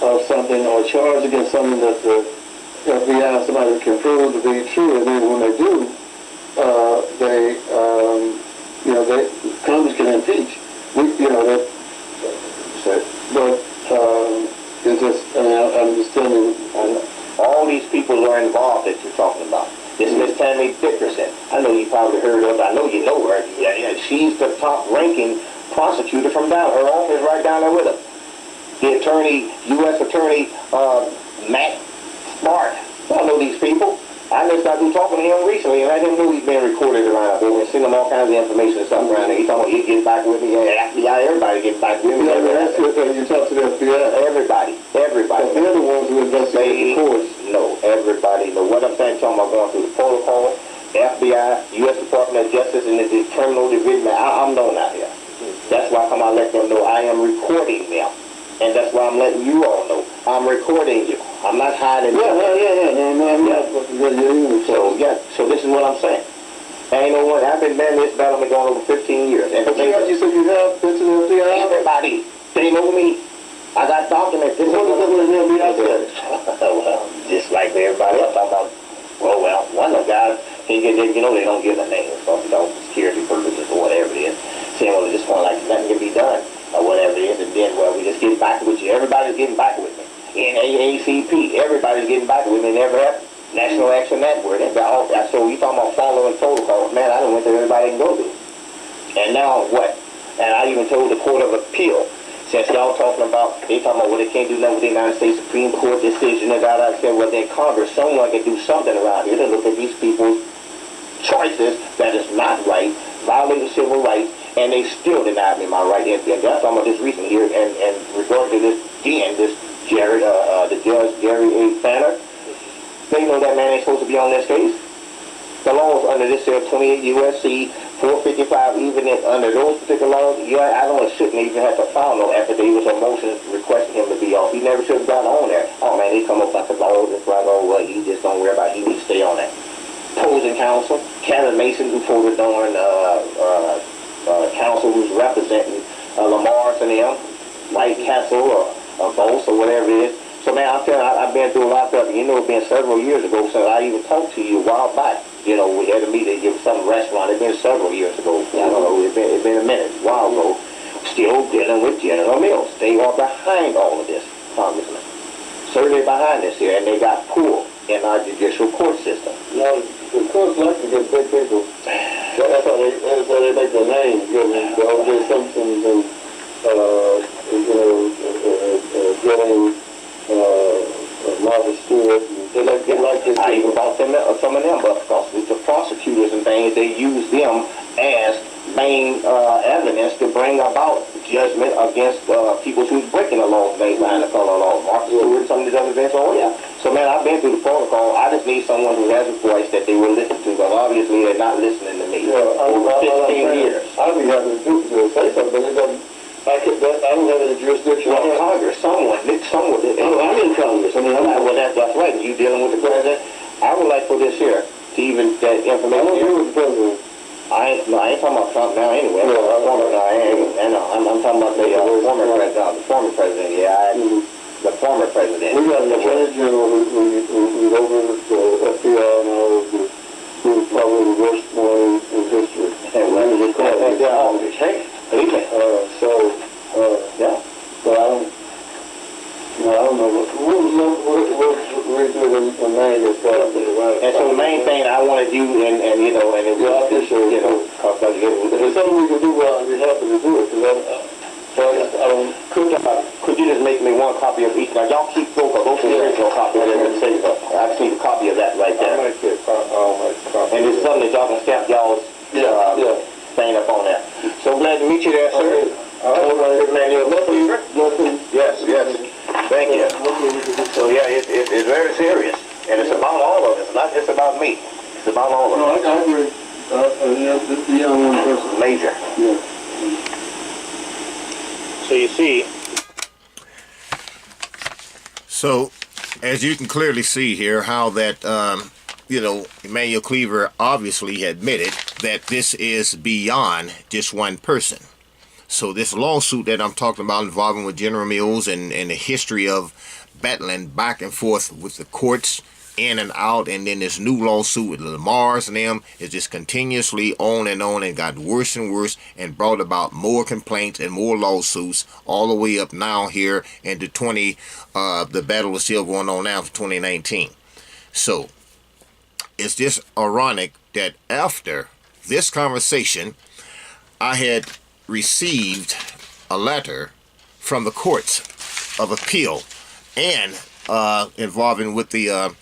of something or charged against something that the FBI somebody can prove to be true, and then when they do, Congress can impeach. It's just, I'm just telling you, all these people are involved that you're talking about. This Miss Tammy Dickerson, I know you probably heard of her. I know you know her. Yeah, she's the top-ranking prosecutor from down. Her office right down there with her. The attorney, U.S. Attorney Matt Smart. I know these people. got through talking to him recently, and let him know he's been recorded around here and send him all kinds of information and stuff around there. He talking about he get back with me, yeah, FBI, everybody get back with me. Yeah, that's good that you talk to the FBI. Everybody. They're the ones who investigate the courts. No, everybody. Know what I'm saying, talking about going through the protocol, FBI, U.S. Department of Justice, and the criminal division. I'm known out here. That's why I come out and let them know I am recording them. And that's why I'm letting you all know. I'm recording you. I'm not hiding. Yeah. So this is what I'm saying. Ain't no one. I've been in this battle going over 15 years. And But you said you have been to the FBI? everybody, they know me. I got documents. This is what the FBI says. Well, just like everybody else, I'm about, well, one of the guys, they don't give a name for security purposes or whatever it is. Saying, well, just want like nothing can be done or whatever it is, and then, well, we just get back with you. Everybody's getting back with me. NAACP, everybody's getting back with me. Never have National Action Network. So you talking about following protocol. Man, I done went to everybody can go to. And now what? And I even told the Court of Appeal, since y'all talking about, they talking about, well, they can't do nothing with the United States Supreme Court decision and I said, well, then Congress, someone can do something around here to look at these people's choices that is not right, violating civil rights, and they still denied me my right. And that's talking about this recently here, and regarding to this, again, this the judge, Gary A. Fenner, they know that man ain't supposed to be on this case. The laws under this 28 U.S.C. 455, even under those particular laws, I don't shouldn't even have to file no affidavits or motions requesting him to be off. He never should have gotten on there. Oh man, they come up like the laws, it's like, oh well, he just don't worry about it. He needs to stay on that. Opposing counsel, Kevin Mason, who for the darn counsel who's representing Lamar's and them, White Castle or Bose or whatever it is. So man, I'm telling you, I've been through a lot of, it's been several years ago since I even talked to you a while back. We had a meeting at some restaurant. It's been several years ago. I don't know, it's been a minute, a while ago. Still dealing with General Mills. They are behind all of this, Congressman. Certainly behind this here, and they got pulled in our judicial court system. Now, the courts like to get big people. That's how they make their names. The O.J. Simpsons and, getting Martha Stewart. They like this. I even bought them some of them, but because with the prosecutors and things, they use them as main evidence to bring about judgment against people who's breaking the law, things behind the color law. Martha Stewart, some of these other things. Oh yeah. So man, I've been through the protocol. I just need someone who has a voice that they will listen to, because obviously they're not listening to me. Over 15 years. I'd be happy to say something, but it doesn't. I don't have any jurisdiction. Well, Congress, someone. I'm in Congress. Well, that's right. You dealing with the president. I would like for this here to even that information. I don't deal with the president. I ain't talking about Trump now anyway. I'm talking about the former president. Yeah, the former president. We got an attorney general who's over the FBI and all of this, who's probably the worst one in history. Yeah. But I don't know. We'll read through the main report. And so the main thing I want to do, and it was, if there's something we can do, I'd be happy to do it. Could you just make me one copy of each? Now y'all keep both of those original copies there and say so. I just need a copy of that right there. I'll make it. And it's something that y'all can stamp y'all's thing up on there. So glad to meet you there, sir. Emmanuel Cleaver. Yes. Thank you. So yeah, it's very serious, and it's about all of us. It's not just about me. It's about all of us. No, I agree. This is the one person. Major. Yeah. So you see. So, as you can clearly see here, how that, Emmanuel Cleaver obviously admitted that this is beyond just one person. So this lawsuit that I'm talking about involving with General Mills and the history of battling back and forth with the courts in and out, and then this new lawsuit with Lamar's and them is just continuously on and got worse and worse and brought about more complaints and more lawsuits all the way up now here into the battle is still going on now for 2019. So it's just ironic that after this conversation, I had received a letter from the courts of appeal and involving with the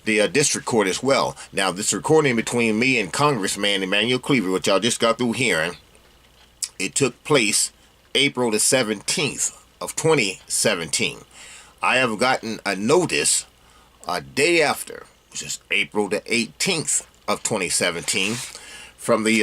the district court as well. Now, this recording between me and Congressman Emanuel Cleaver, which y'all just got through hearing, it took place April the 17th of 2017. I have gotten a notice a day after, which is April the 18th of 2017, from the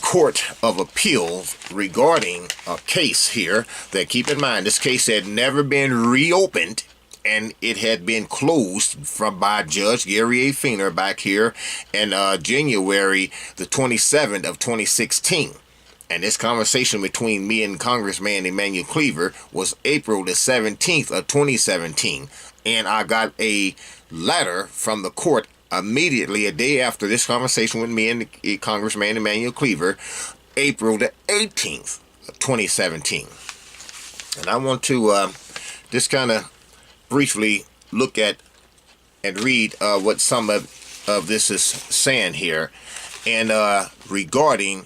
Court of Appeals regarding a case here that, keep in mind, this case had never been reopened, and it had been closed by Judge Gary A. Fenner back here in January the 27th of 2016. And this conversation between me and Congressman Emanuel Cleaver was April the 17th of 2017. And I got a letter from the court immediately a day after this conversation with me and Congressman Emanuel Cleaver, April the 18th of 2017. And I want to just kind of briefly look at and read what some of this is saying here, and regarding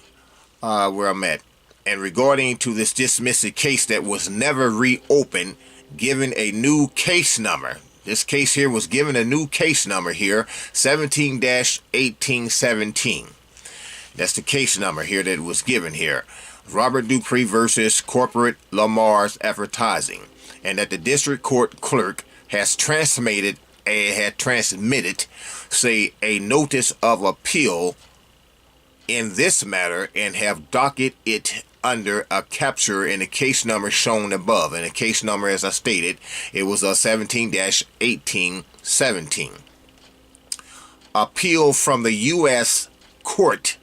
where I'm at, and regarding to this dismissed case that was never reopened, given a new case number. This case here was given a new case number here, 17-1817. That's the case number here that was given here. Robert Dupree versus Corporate Lamar's Advertising. And that the district court clerk has transmitted, say, a notice of appeal in this matter, and have docket it under a capture in the case number shown above. And the case number, as I stated, it was 17-1817. Appeal from the U.S. Court,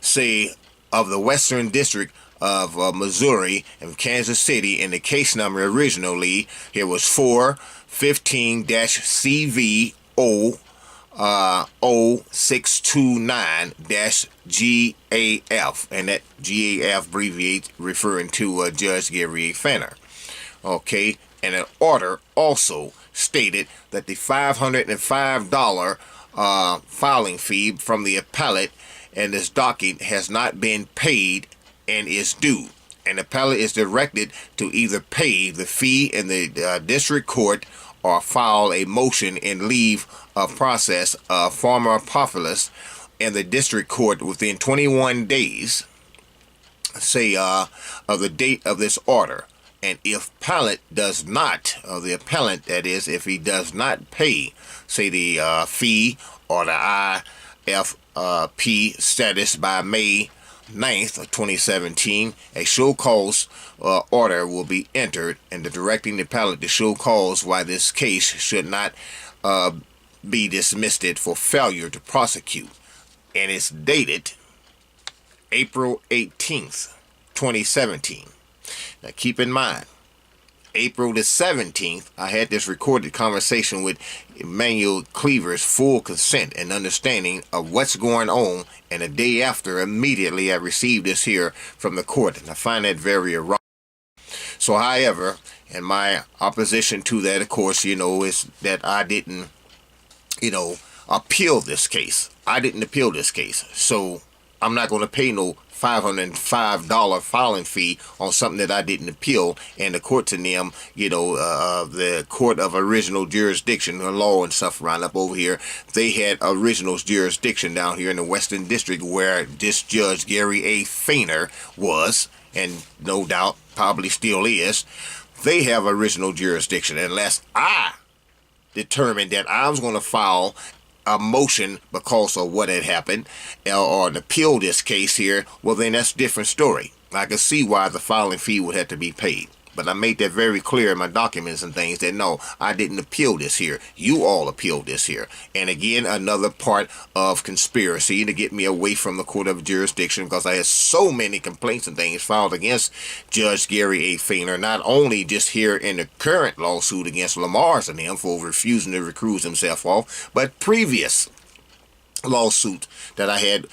say, of the Western District of Missouri and Kansas City, and the case number originally here was 415-CV0 0629-GAF, and that GAF abbreviates referring to Judge Gary A. Fenner. Okay, and an order also stated that the $505 filing fee from the appellate and this docket has not been paid and is due. And the appellate is directed to either pay the fee in the district court or file a motion and leave of process former apostles in the district court within 21 days, say, of the date of this order. And if appellant does not, or the appellant, that is, if he does not pay, say, the fee or the IFP status by May 9th of 2017, a show cause order will be entered, and directing the appellate to show cause why this case should not be dismissed for failure to prosecute. And it's dated April 18th, 2017. Now keep in mind, April the 17th, I had this recorded conversation with Emmanuel Cleaver's full consent and understanding of what's going on, and a day after, immediately I received this here from the court, and I find that very wrong. So, however, in my opposition to that, of course, is that I didn't, appeal this case. I didn't appeal this case, so I'm not going to pay no $505 filing fee on something that I didn't appeal. And the courts in them, the court of original jurisdiction, the law and stuff around up over here, they had original jurisdiction down here in the Western District where this Judge Gary A. Fenner was, and no doubt probably still is. They have original jurisdiction unless I determined that I was going to file a motion because of what had happened, or an appeal this case here, well, then that's a different story. I can see why the filing fee would have to be paid. But I made that very clear in my documents and things that no, I didn't appeal this here. You all appealed this here. And again, another part of conspiracy to get me away from the court of jurisdiction, because I had so many complaints and things filed against Judge Gary A. Fenner, not only just here in the current lawsuit against Lamar's and him for refusing to recuse himself off, but previous lawsuit that I had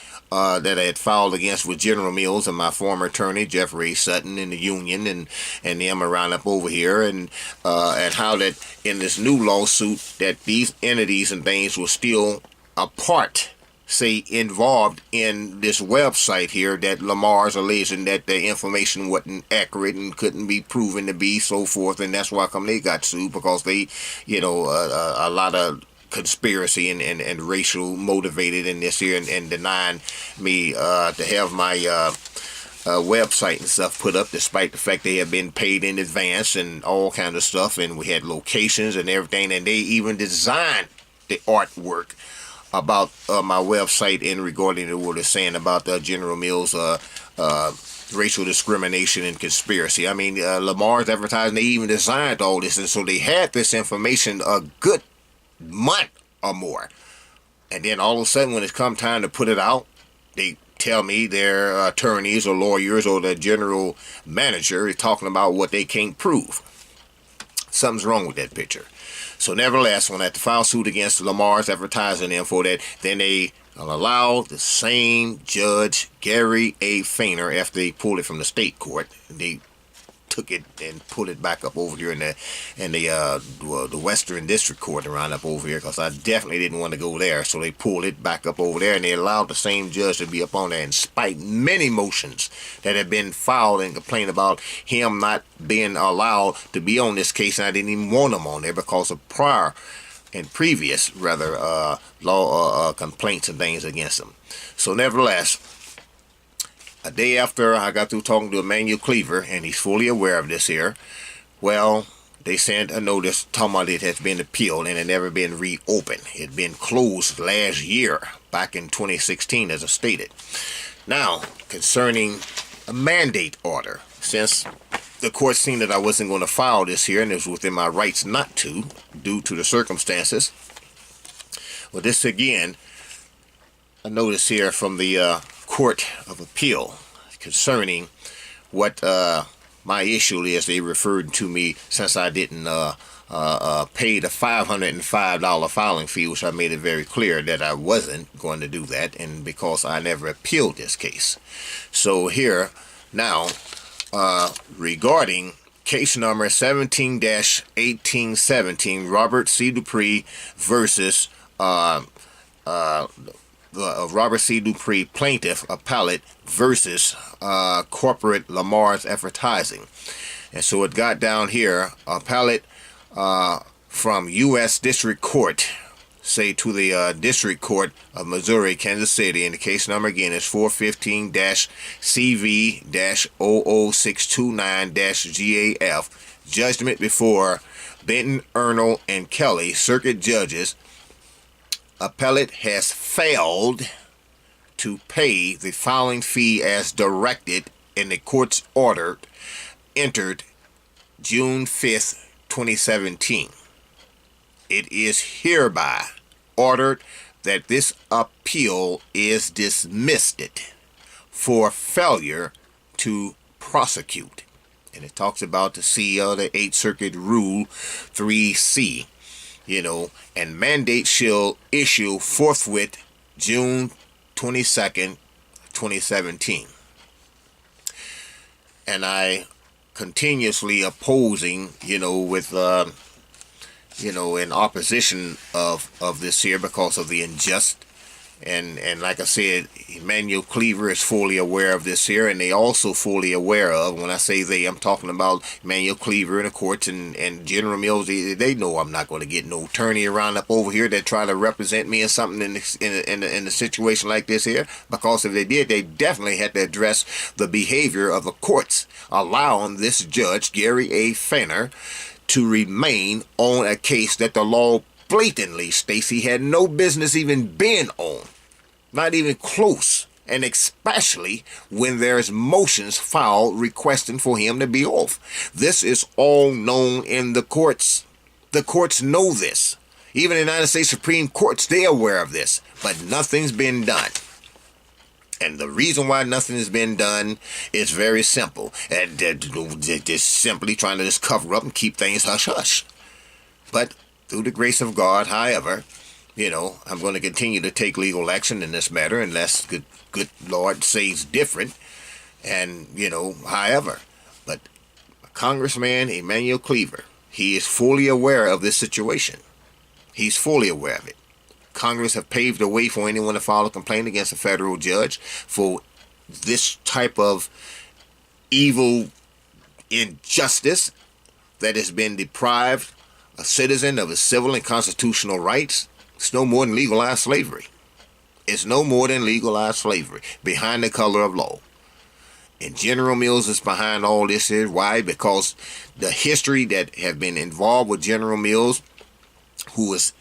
filed against with General Mills and my former attorney Jeffrey Sutton in the union and them around up over here, and how that in this new lawsuit that these entities and things were still a part, say, involved in this website here that Lamar's alleging that the information wasn't accurate and couldn't be proven to be, so forth, and that's why come they got sued, because they, a lot of conspiracy and racial motivated in this here, and denying me to have my website and stuff put up, despite the fact they have been paid in advance and all kind of stuff, and we had locations and everything, and they even designed the artwork about my website in regarding to what it's saying about General Mills racial discrimination and conspiracy. I mean, Lamar's advertising, they even designed all this, and so they had this information a good month or more, and then all of a sudden when it's come time to put it out, they tell me their attorneys or lawyers or the general manager is talking about what they can't prove. Something's wrong with that picture. So nevertheless, when I had to file suit against Lamar's advertising them for that, then they allowed the same judge, Gary A. Fenner, after they pulled it from the state court, they took it and put it back up over here in the Western District Court around up over here, because I definitely didn't want to go there. So they pulled it back up over there, and they allowed the same judge to be up on there, in spite many motions that had been filed and complained about him not being allowed to be on this case, and I didn't even want him on there because of previous law complaints and things against him. So nevertheless, a day after I got through talking to Emmanuel Cleaver, and he's fully aware of this here, well, they sent a notice talking about it has been appealed and it never been reopened. It had been closed last year, back in 2016, as I stated. Now, concerning a mandate order, since the court seen that I wasn't going to file this here, and it was within my rights not to, due to the circumstances, well, this again, a notice here from the Court of Appeal concerning what my issue is. They referred to me, since I didn't pay the $505 filing fee, which I made it very clear that I wasn't going to do that, and because I never appealed this case. So here now, regarding case number 17-1817, Robert C. Dupree versus Robert C. Dupree, plaintiff, appellate, versus corporate Lamar's advertising. And so it got down here, appellate from U.S. District Court, say to the District Court of Missouri, Kansas City, and the case number again is 415-CV-00629-GAF, judgment before Benton, Ernle, and Kelly, circuit judges. Appellate has failed to pay the filing fee as directed in the court's order entered June 5th, 2017. It is hereby ordered that this appeal is dismissed for failure to prosecute. And it talks about the the 8th Circuit Rule 3C. And mandate shall issue forthwith June 22nd, 2017. And I continuously opposing, with, in opposition of this here because of the unjust. And like I said, Emmanuel Cleaver is fully aware of this here, and they also fully aware of, when I say they, I'm talking about Emmanuel Cleaver in the courts and General Mills. They know I'm not going to get no attorney around up over here that try to represent me in something in a situation like this here, because if they did, they definitely had to address the behavior of the courts, allowing this judge, Gary A. Fenner, to remain on a case that the law blatantly states he had no business even being on, not even close, and especially when there's motions filed requesting for him to be off. This is all known in the courts. The courts know this. Even the United States Supreme Courts, they're aware of this, but nothing's been done. And the reason why nothing has been done is very simple. And they're just simply trying to just cover up and keep things hush-hush. But through the grace of God, however, I'm going to continue to take legal action in this matter unless good Lord says different. And, however, but Congressman Emanuel Cleaver, he is fully aware of this situation. He's fully aware of it. Congress have paved the way for anyone to file a complaint against a federal judge for this type of evil injustice that has been deprived a citizen of his civil and constitutional rights. It's no more than legalized slavery. It's no more than legalized slavery behind the color of law. And General Mills is behind all this here. Why? Because the history that have been involved with General Mills, who was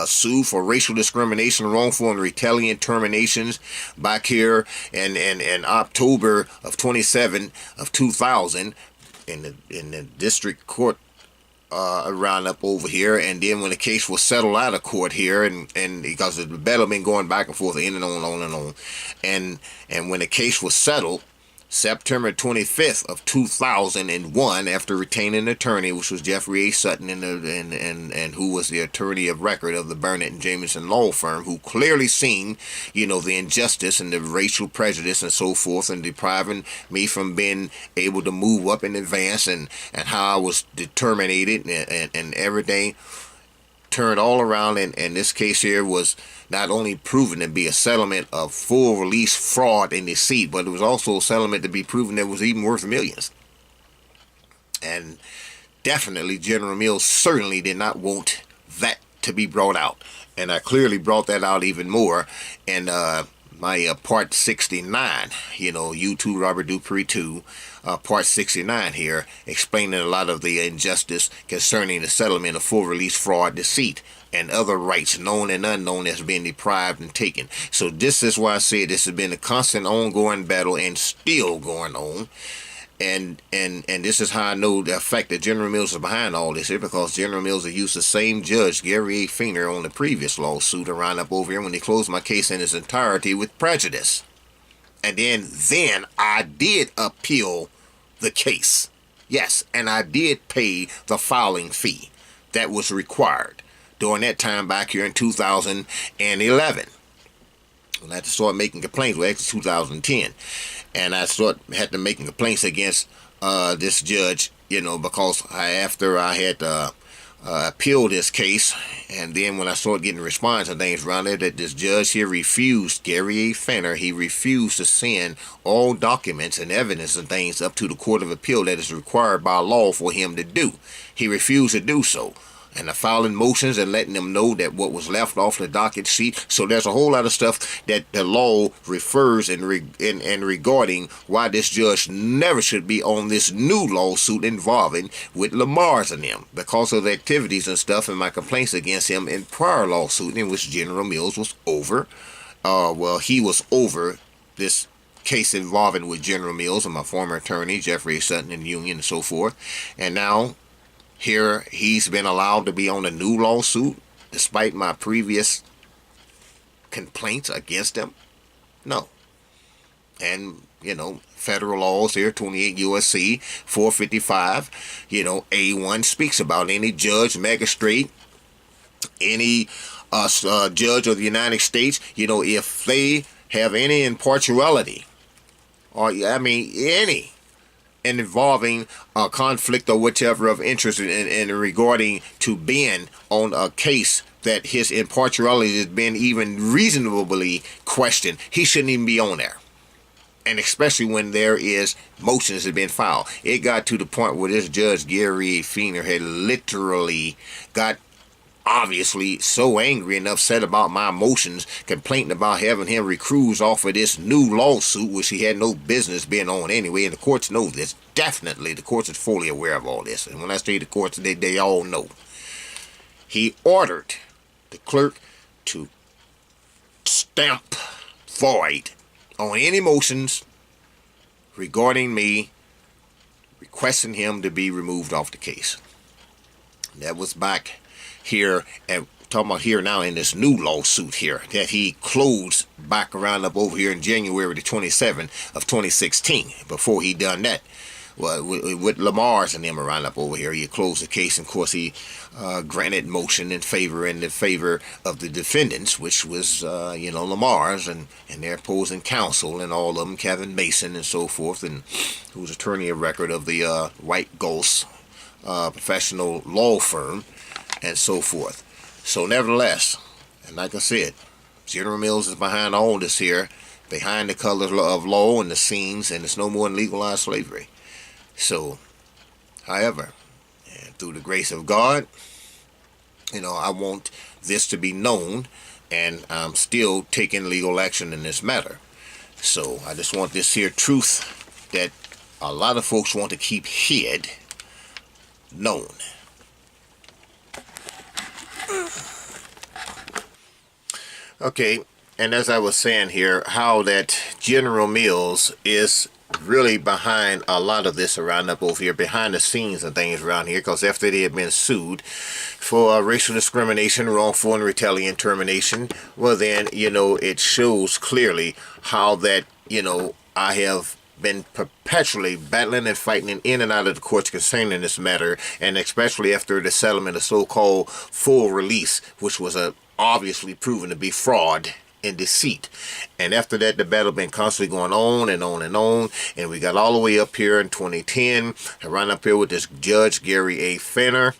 sued for racial discrimination, wrongful and retaliant terminations back here in October of 27 of 2000 in the district court around up over here. And then when the case was settled out of court here, and because the battle been going back and forth and on, and when the case was settled September 25th of 2001, after retaining an attorney, which was Jeffrey A. Sutton, and who was the attorney of record of the Barnett and Jamison law firm, who clearly seen, the injustice and the racial prejudice and so forth, and depriving me from being able to move up and advance, and how I was determined and everything turned all around, and this case here was not only proven to be a settlement of full release fraud and deceit, but it was also a settlement to be proven that was even worth millions. And definitely General Mills certainly did not want that to be brought out, and I clearly brought that out even more in my part 69, U2 Robert Dupree II, part 69 here, explaining a lot of the injustice concerning the settlement of full release fraud, deceit, and other rights known and unknown that's been deprived and taken. So this is why I say this has been a constant ongoing battle and still going on. And this is how I know the fact that General Mills is behind all this here, because General Mills has used the same judge, Gary A. Fenner, on the previous lawsuit around up over here when they closed my case in its entirety with prejudice. And then I did appeal the case. Yes, and I did pay the filing fee that was required during that time back here in 2011. When I had to start making complaints, well, actually 2010. And I had to making complaints against this judge, because after I had appealed this case, and then when I started getting response and things around it, that this judge here refused, Gary A. Fenner, he refused to send all documents and evidence and things up to the Court of Appeal that is required by law for him to do. He refused to do so. And the filing motions and letting them know that what was left off the docket sheet. So there's a whole lot of stuff that the law refers in regarding why this judge never should be on this new lawsuit involving with Lamar's and them, because of the activities and stuff and my complaints against him in prior lawsuit in which General Mills was over. He was over this case involving with General Mills and my former attorney Jeffrey A. Sutton and Union and so forth. And now here he's been allowed to be on a new lawsuit despite my previous complaints against him. No. And federal laws here, 28 U.S.C. 455, A1 speaks about any judge, magistrate, any judge of the United States, if they have any impartiality, or any involving a conflict or whichever of interest in regarding to being on a case that his impartiality has been even reasonably questioned, he shouldn't even be on there. And especially when there is motions that have been filed. It got to the point where this judge, Gary A. Fenner, had literally got obviously so angry and upset about my motions, complaining about having him recused off of this new lawsuit, which he had no business being on anyway, and the courts know this. Definitely, the courts is fully aware of all this. And when I say the courts, they all know. He ordered the clerk to stamp void on any motions regarding me requesting him to be removed off the case. That was back here, and talking about here now in this new lawsuit here that he closed back around up over here in January the 27th of 2016. Before he done that, well, with Lamar's and them around up over here, he closed the case, and of course he granted motion in favor of the defendants, which was Lamar's and their opposing counsel and all of them, Kevin Mason and so forth, and who was attorney of record of the White Ghost professional law firm and so forth. So nevertheless, and like I said, General Mills is behind all this here, behind the colors of law and the scenes, and it's no more than legalized slavery. So, however, and through the grace of God, I want this to be known, and I'm still taking legal action in this matter. So I just want this here truth that a lot of folks want to keep hid known. Okay, and as I was saying here, how that General Mills is really behind a lot of this around up over here, behind the scenes and things around here, because after they had been sued for racial discrimination, wrongful and retaliatory termination, well then, it shows clearly how that, I have been perpetually battling and fighting in and out of the courts concerning this matter, and especially after the settlement of so-called full release, which was obviously proven to be fraud and deceit. And after that, the battle been constantly going on and on and on, and we got all the way up here in 2010, around up here with this Judge Gary A. Fenner,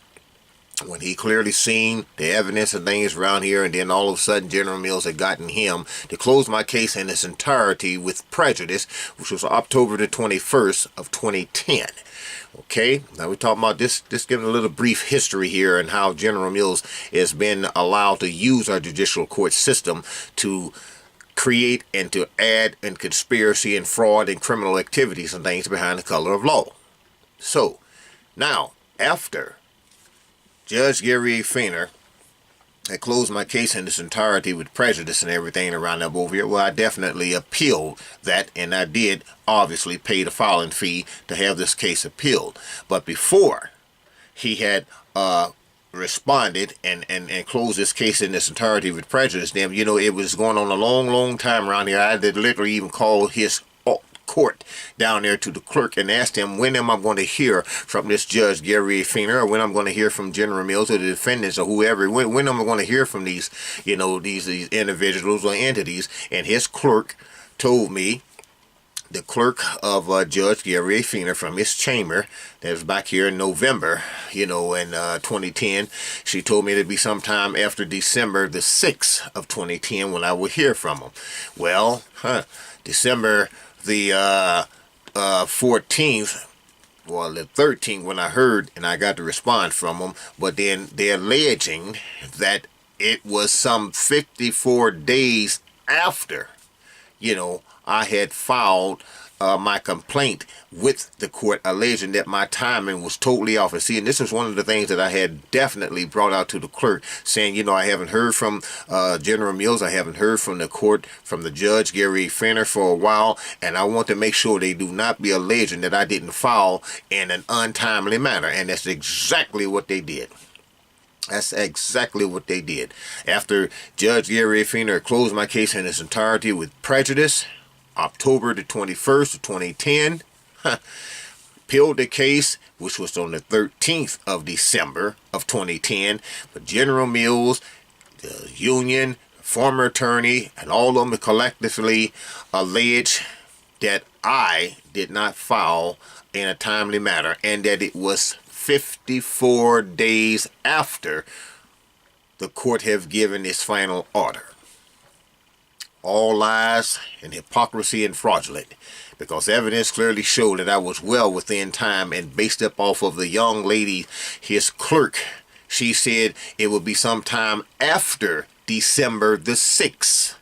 when he clearly seen the evidence and things around here, and then all of a sudden General Mills had gotten him to close my case in its entirety with prejudice, which was October the 21st of 2010. Okay, now we're talking about this, just giving a little brief history here and how General Mills has been allowed to use our judicial court system to create and to add in conspiracy and fraud and criminal activities and things behind the color of law. So, now, after Judge Gary A. Fenner had closed my case in its entirety with prejudice and everything around up over here, well, I definitely appealed that, and I did obviously pay the filing fee to have this case appealed. But before he had responded and closed this case in its entirety with prejudice, then, it was going on a long time around here. I did literally even call his court down there to the clerk and asked him, when am I going to hear from this Judge Gary A. Fenner, or when I'm going to hear from General Mills or the defendants or whoever, when am I going to hear from these, these individuals or entities? And his clerk told me, the clerk of Judge Gary A. Fenner from his chamber, that was back here in November, in 2010, she told me it'd be sometime after December the 6th of 2010 when I would hear from him. Well, December the 14th, well, the 13th, when I heard and I got the response from them, but then they're alleging that it was some 54 days after, I had filed my complaint with the court, alleging that my timing was totally off. And see, and this is one of the things that I had definitely brought out to the clerk, saying, I haven't heard from General Mills, I haven't heard from the court, from the Judge Gary Fenner for a while, and I want to make sure they do not be alleging that I didn't file in an untimely manner. And that's exactly what they did. That's exactly what they did. After Judge Gary Fenner closed my case in its entirety with prejudice, October the 21st of 2010, appealed the case, which was on the 13th of December of 2010, but General Mills, the union, former attorney, and all of them collectively allege that I did not file in a timely manner, and that it was 54 days after the court have given its final order. All lies and hypocrisy and fraudulent, because evidence clearly showed that I was well within time, and based up off of the young lady, his clerk, she said it would be sometime after December the 6th.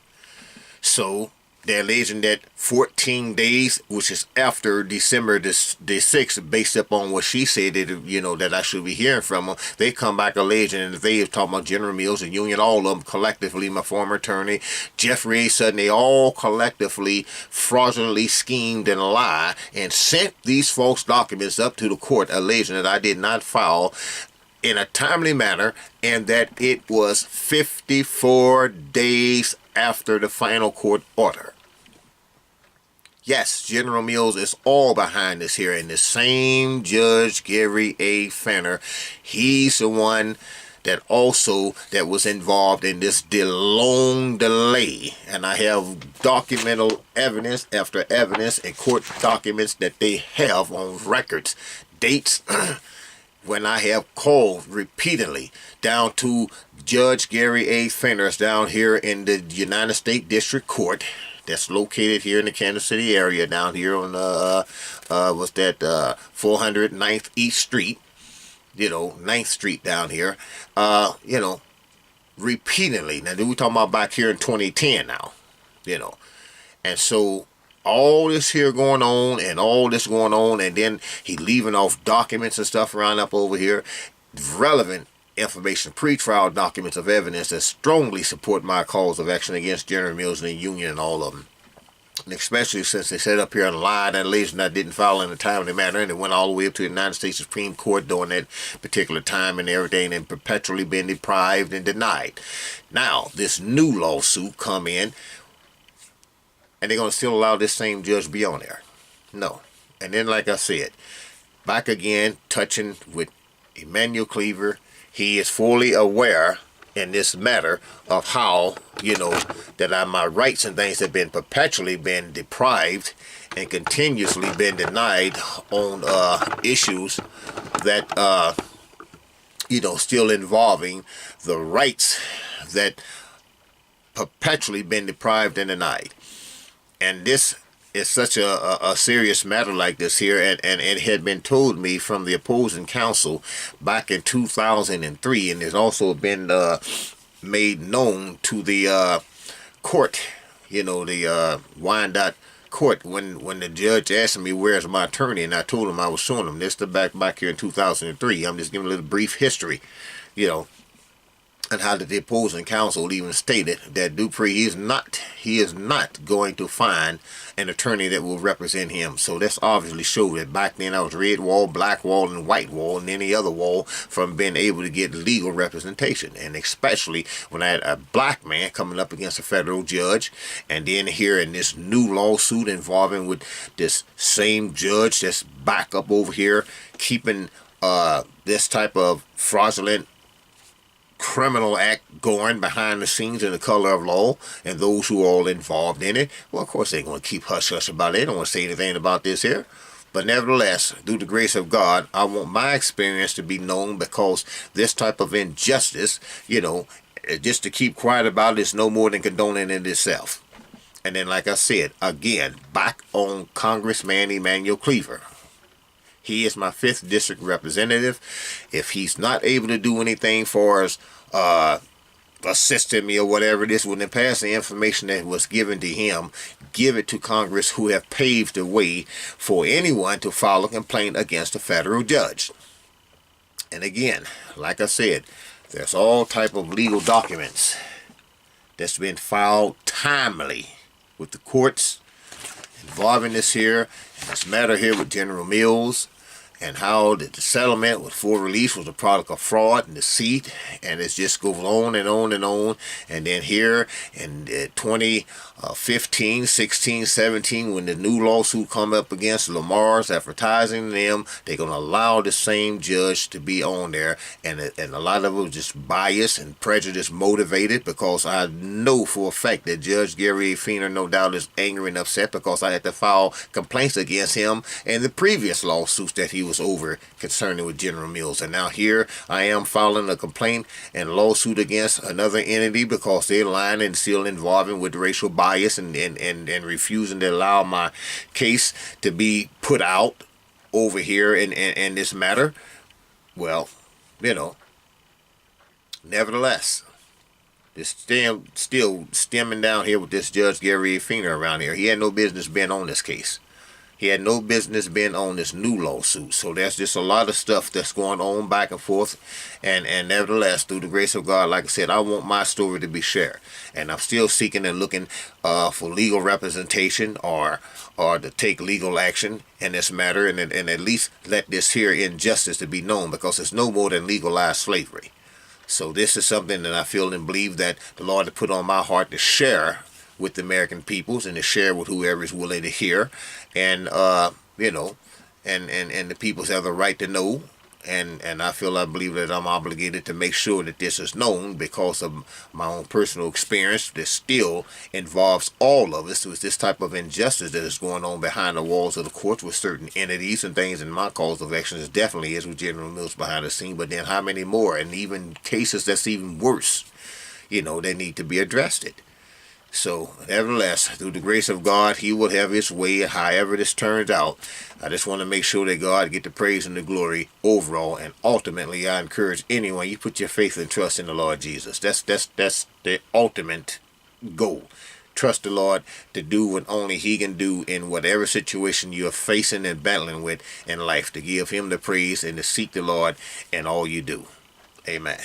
So they're alleging that 14 days, which is after December the 6th, based upon what she said that, that I should be hearing from them. They come back alleging, and they have talking about General Mills and Union, all of them collectively, my former attorney, Jeffrey A. Sutton, they all collectively fraudulently schemed and lied and sent these false documents up to the court, alleging that I did not file in a timely manner, and that it was 54 days after the final court order. Yes, General Mills is all behind this here, and the same Judge Gary A. Fenner, he's the one that was involved in this long delay, and I have documental evidence after evidence and court documents that they have on records, dates, when I have called repeatedly down to Judge Gary A. Fenner's down here in the United States District Court, that's located here in the Kansas City area, down here on 409th East Street, 9th Street down here, repeatedly. Now, we're talking about back here in 2010 now, And so all this here going on and all this going on, and then he leaving off documents and stuff around up over here, relevant information, pretrial documents of evidence that strongly support my cause of action against General Mills and the union and all of them. And especially since they set up here and lied and alleged that didn't follow in a timely manner, and it went all the way up to the United States Supreme Court during that particular time and everything, and perpetually been deprived and denied. Now, this new lawsuit come in, and they're going to still allow this same judge to be on there. No. And then, like I said, back again, touching with Emmanuel Cleaver, he is fully aware in this matter of how, that my rights and things have been perpetually been deprived and continuously been denied on issues that, still involving the rights that perpetually been deprived and denied. And this is such a serious matter like this here, and it had been told me from the opposing counsel back in 2003, and it's also been made known to the court, the Wyandotte court, when the judge asked me where's my attorney, and I told him I was showing him this back here in 2003. I'm just giving a little brief history, and how the opposing counsel even stated that Dupree he is not going to find an attorney that will represent him. So that's obviously showed that back then I was red wall, black wall, and white wall, and any other wall from being able to get legal representation. And especially when I had a black man coming up against a federal judge, and then here in this new lawsuit involving with this same judge that's back up over here keeping this type of fraudulent criminal act going behind the scenes in the color of law, and those who are all involved in it, well, of course they're going to keep hush-hush about it. They don't want to say anything about this here. But nevertheless, through the grace of God, I want my experience to be known, because this type of injustice, just to keep quiet about it is no more than condoning it itself. And then, like I said, again, back on Congressman Emanuel Cleaver. He is my 5th district representative. If he's not able to do anything for us, assisting me or whatever it is, when they pass the information that was given to him, give it to Congress, who have paved the way for anyone to file a complaint against a federal judge. And again, like I said, there's all type of legal documents that's been filed timely with the courts involving this matter here with General Mills, and how the settlement with full release was a product of fraud and deceit, and it just goes on and on and on. And then here in 2015, 16, 17, when the new lawsuit come up against Lamar's advertising them, they're going to allow the same judge to be on there, and a lot of it was just bias and prejudice motivated, because I know for a fact that Judge Gary Fenner no doubt is angry and upset because I had to file complaints against him and the previous lawsuits that he was over concerning with General Mills. And now here I am filing a complaint and lawsuit against another entity because they're lying and still involving with racial bias and refusing to allow my case to be put out over here in this matter. Well, nevertheless, it's still stemming down here with this Judge Gary Fenner around here. He had no business being on this case. He had no business being on this new lawsuit. So there's just a lot of stuff that's going on back and forth. And nevertheless, through the grace of God, like I said, I want my story to be shared. And I'm still seeking and looking for legal representation or to take legal action in this matter, and at least let this here injustice to be known, because it's no more than legalized slavery. So this is something that I feel and believe that the Lord has put on my heart to share with the American peoples, and to share with whoever is willing to hear, and and the peoples have the right to know, and I believe that I'm obligated to make sure that this is known, because of my own personal experience that still involves all of us with this type of injustice that is going on behind the walls of the courts with certain entities and things. In my cause of action, it definitely is with General Mills behind the scene, but then how many more, and even cases that's even worse, they need to be addressed. So, nevertheless, through the grace of God, He will have His way however this turns out. I just want to make sure that God get the praise and the glory overall, and ultimately, I encourage anyone, you put your faith and trust in the Lord Jesus. That's the ultimate goal. Trust the Lord to do what only He can do in whatever situation you're facing and battling with in life, to give Him the praise and to seek the Lord in all you do. Amen.